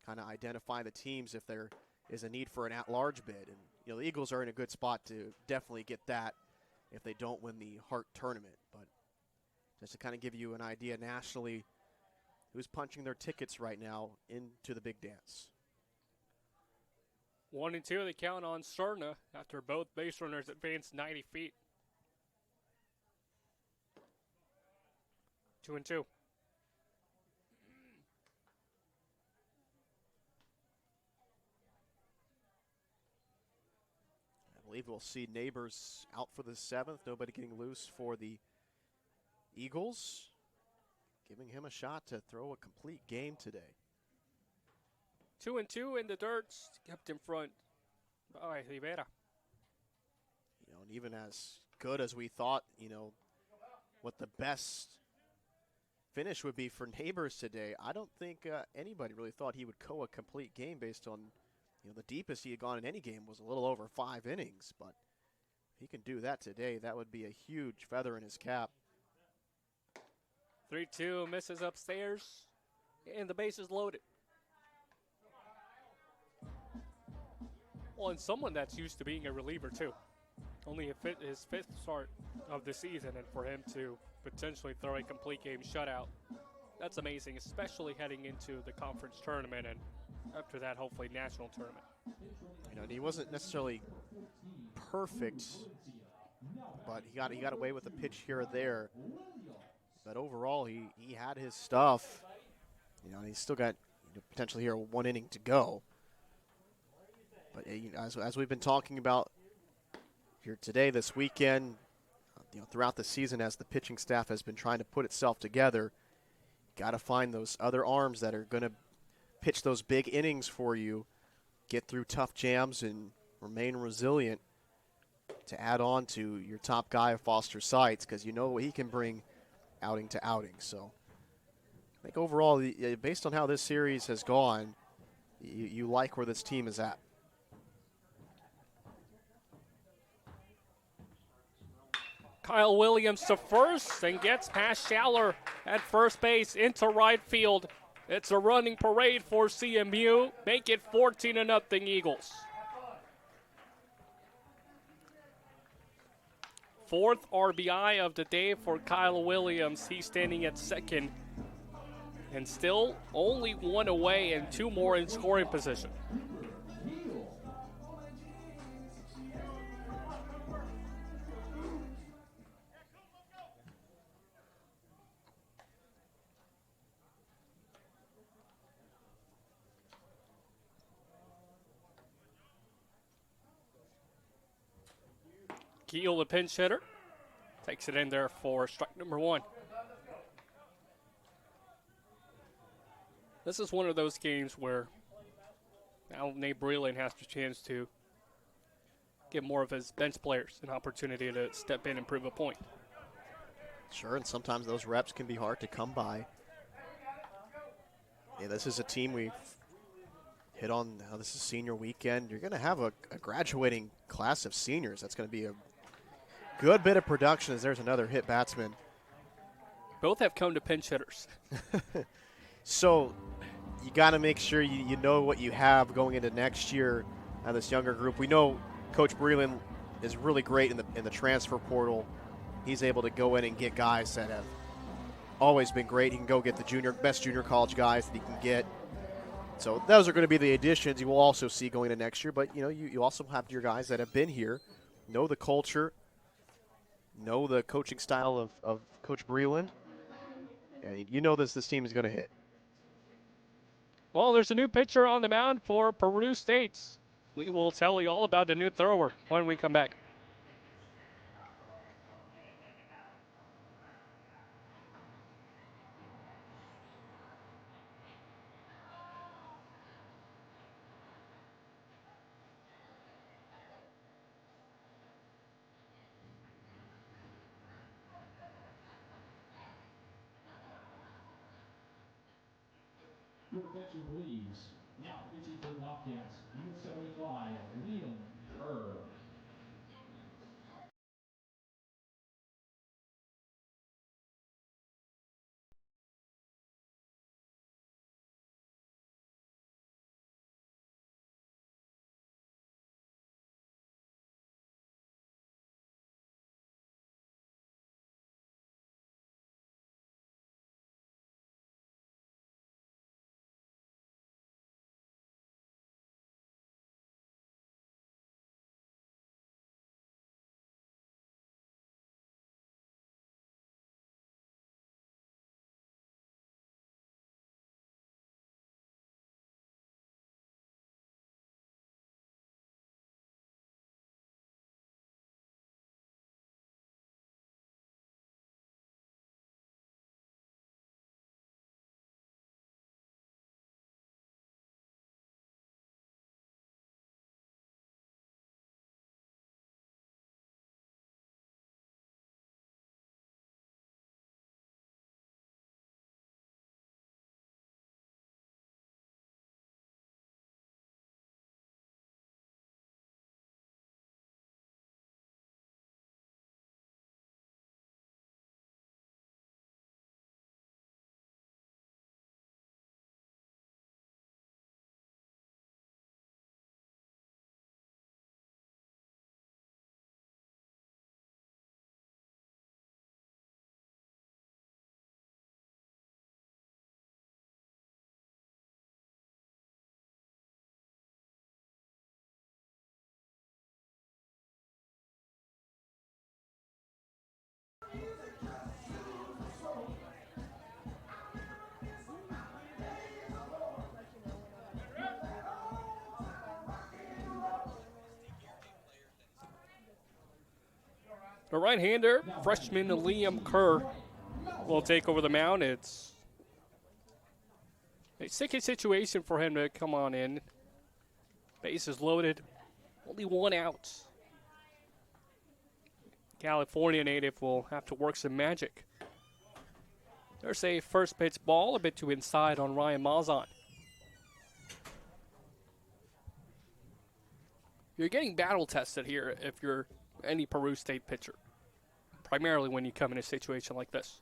kind of identify the teams if there is a need for an at-large bid. And the Eagles are in a good spot to definitely get that if they don't win the Hart tournament. But just to kind of give you an idea nationally who's punching their tickets right now into the big dance. 1 and 2, they count on Cerna after both base runners advanced 90 feet. 2 and 2. I believe we'll see Neighbors out for the 7th. Nobody getting loose for the Eagles, giving him a shot to throw a complete game today. 2 and 2 in the dirt, kept in front by Rivera. And even as good as we thought, what the best finish would be for Neighbors today, I don't think anybody really thought he would go a complete game based on, the deepest he had gone in any game was a little over 5 innings. But if he can do that today, that would be a huge feather in his cap. 3-2, misses upstairs, and the base is loaded. Well, and someone that's used to being a reliever, too. Only his 5th start of the season, and for him to potentially throw a complete game shutout, that's amazing, especially heading into the conference tournament and after that, hopefully, national tournament. He wasn't necessarily perfect, but he got away with a pitch here or there. But overall, he had his stuff. He's still got potentially here 1 inning to go. But as we've been talking about here today, this weekend, throughout the season, as the pitching staff has been trying to put itself together, got to find those other arms that are going to pitch those big innings for you, get through tough jams, and remain resilient to add on to your top guy, Foster Seitz, because what he can bring outing to outing. So I think overall, based on how this series has gone, you like where this team is at. Kyle Williams to first and gets past Schaller at first base into right field. It's a running parade for CMU. Make it 14-0 Eagles. 4th RBI of the day for Kyle Williams. He's standing at second and still only 1 away and 2 more in scoring position. Keel, the pinch hitter, takes it in there for strike number 1. This is one of those games where now Nate Breland has the chance to give more of his bench players an opportunity to step in and prove a point. Sure, and sometimes those reps can be hard to come by. Yeah, this is a team we've hit on. Now this is senior weekend. You're going to have a graduating class of seniors. That's going to be a good bit of production as there's another hit batsman. Both have come to pinch hitters. So you got to make sure you know what you have going into next year on this younger group. We know Coach Breland is really great in the transfer portal. He's able to go in and get guys that have always been great. He can go get the best junior college guys that he can get. So those are going to be the additions you will also see going into next year. But, you also have your guys that have been here, know the culture, know the coaching style of Coach Breland. And you know this team is going to hit. Well, there's a new pitcher on the mound for Peru State. We will tell you all about the new thrower when we come back. Your attention, please. Now pitching for the Bobcats, number 75, Liam Kerr. The right-hander, freshman Liam Kerr, will take over the mound. It's a sticky situation for him to come on in. Bases loaded, only one out. California native will have to work some magic. There's a first pitch ball, a bit to inside on Ryan Malzahn. You're getting battle tested here if you're any Peru State pitcher, primarily when you come in a situation like this.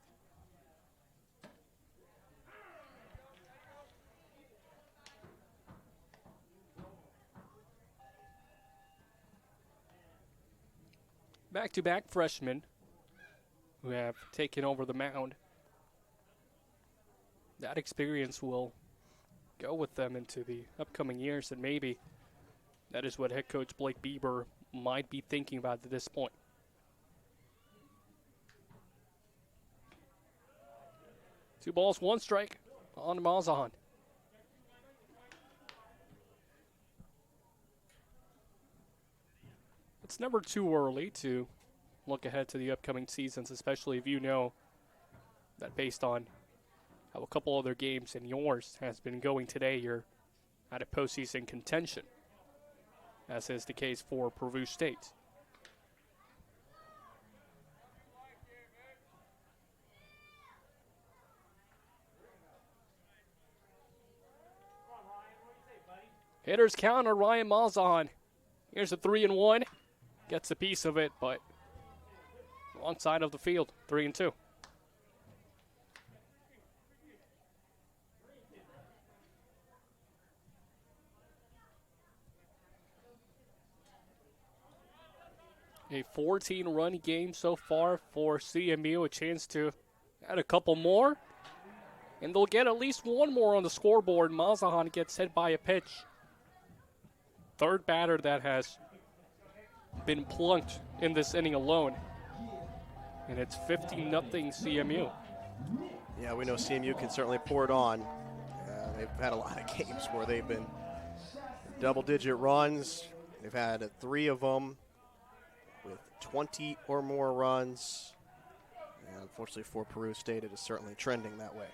Back-to-back freshmen who have taken over the mound. That experience will go with them into the upcoming years, and maybe that is what head coach Blake Bieber might be thinking about at this point. Two balls, one strike on Malzahn. It's never too early to look ahead to the upcoming seasons, especially if you know that based on how a couple other games and yours has been going today, you're out of postseason contention, as is the case for Peru State. Hitters counter, Ryan Malzahn. Here's a 3-1. Gets a piece of it, but wrong side of the field, 3-2. A 14-run game so far for CMU. A chance to add a couple more. And they'll get at least one more on the scoreboard. Malzahn gets hit by a pitch. Third batter that has been plunked in this inning alone. And it's 15-0 CMU. Yeah, we know CMU can certainly pour it on. They've had a lot of games where they've been double-digit runs. They've had 3 of them with 20 or more runs. And unfortunately for Peru State, it is certainly trending that way.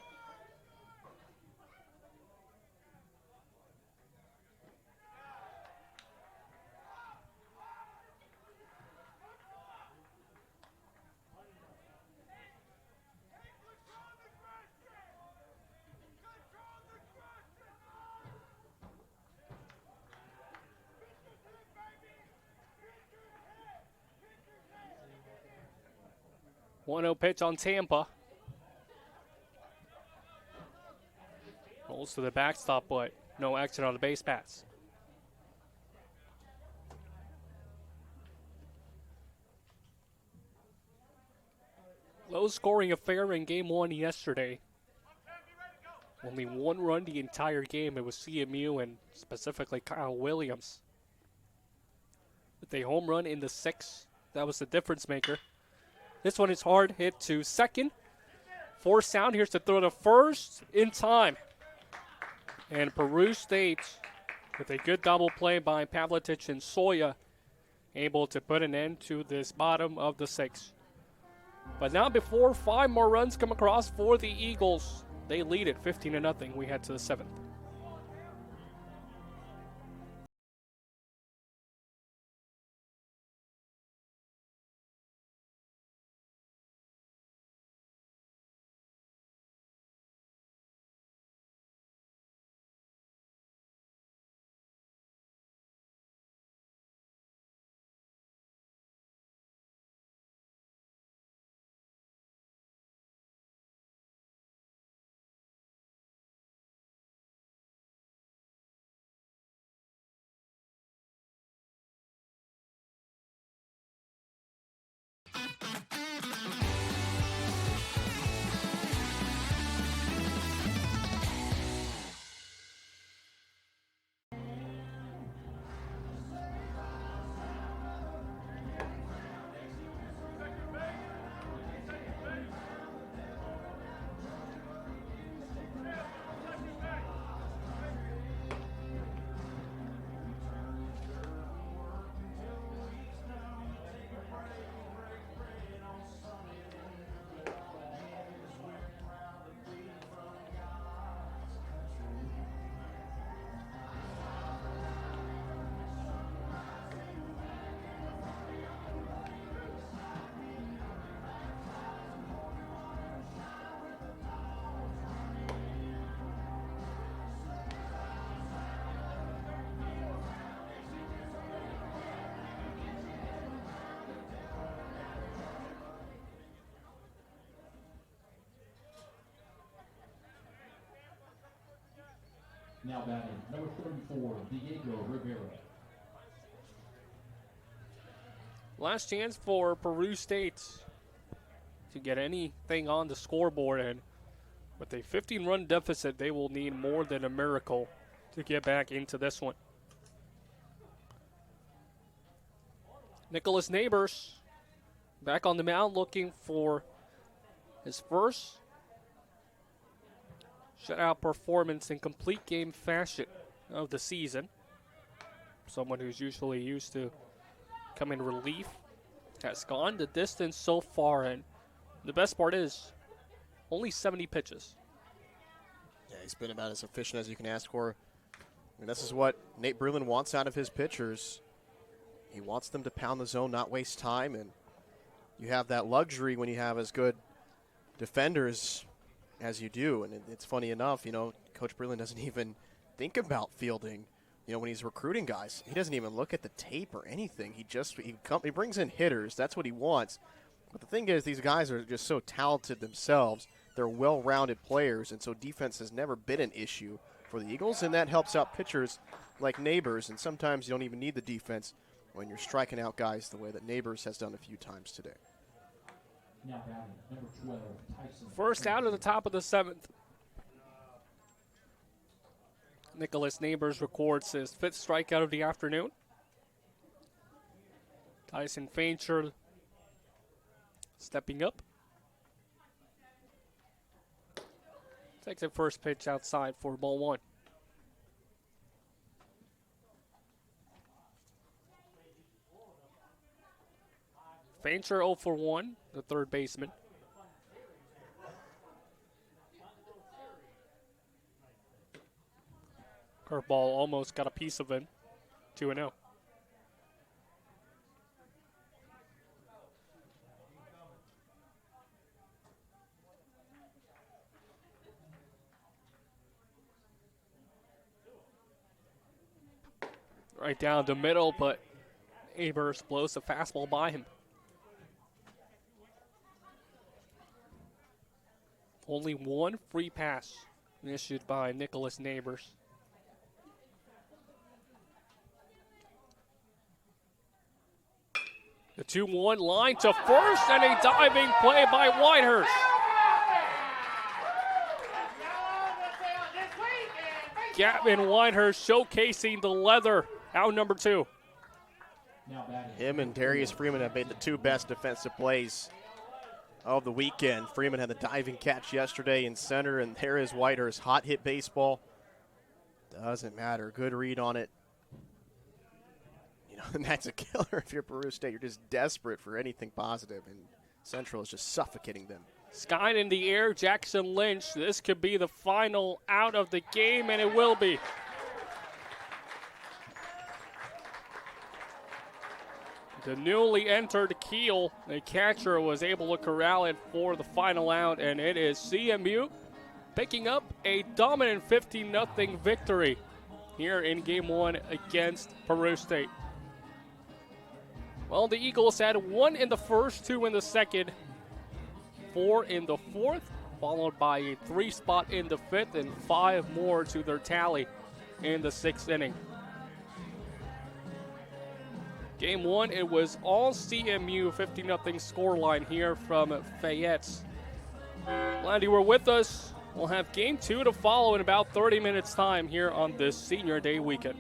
One-zero pitch on Tampa. Rolls to the backstop, but no action on the base pass. Low-scoring affair in Game 1 yesterday. Only 1 run the entire game. It was CMU and specifically Kyle Williams. With a home run in the 6th, that was the difference maker. This one is hard hit to second. Force down. Here's to throw to first in time. And Peru State, with a good double play by Pavlitic and Soya, able to put an end to this bottom of the 6th. But now before 5 more runs come across for the Eagles, they lead it 15-0. We head to the 7th. Now batting, number 34, Diego Rivera. Last chance for Peru State to get anything on the scoreboard, and with a 15-run deficit, they will need more than a miracle to get back into this one. Nicholas Neighbors back on the mound looking for his first shutout performance in complete game fashion of the season. Someone who's usually used to come in relief has gone the distance so far, and the best part is only 70 pitches. Yeah, he's been about as efficient as you can ask for. And this is what Nate Breland wants out of his pitchers. He wants them to pound the zone, not waste time, and you have that luxury when you have as good defenders as you do. And it's funny enough, you know, Coach Breland doesn't even think about fielding You know, when he's recruiting guys, he doesn't even look at the tape or anything. He brings in hitters. That's what he wants. But the thing is, these guys are just so talented themselves. They're well-rounded players, and so defense has never been an issue for the Eagles, and that helps out pitchers like Neighbors. And sometimes you don't even need the defense when you're striking out guys the way that Neighbors has done a few times today. Now batting, number 12, Tyson. First out of the top of the 7th. Nicholas Neighbors records his 5th strikeout of the afternoon. Tyson Fancher stepping up. Takes the first pitch outside for ball 1. Fancher 0 for 1, the third baseman. Curveball almost got a piece of it. 2-0. Right down the middle, but Neighbors blows the fastball by him. Only one free pass issued by Nicholas Neighbors. The 2-1 line to first, and a diving play by Whitehurst. Gavin Whitehurst showcasing the leather, out number 2. Him and Darius Freeman have made the 2 best defensive plays of the weekend. Freeman had the diving catch yesterday in center, and there is Whitehurst. Hot hit baseball. Doesn't matter. Good read on it. You know, and that's a killer if you're Peru State. You're just desperate for anything positive, and Central is just suffocating them. Sky in the air, Jackson Lynch. This could be the final out of the game, and it will be. The newly entered Keel, the catcher, was able to corral it for the final out, and it is CMU picking up a dominant 15-0 victory here in Game 1 against Peru State. Well, the Eagles had 1 in the first, 2 in the second, 4 in the fourth, followed by a 3 spot in the 5th, and 5 more to their tally in the 6th inning. Game 1, it was all CMU, 15-0 scoreline here from Fayette. Glad you were with us. We'll have Game 2 to follow in about 30 minutes' time here on this Senior Day weekend.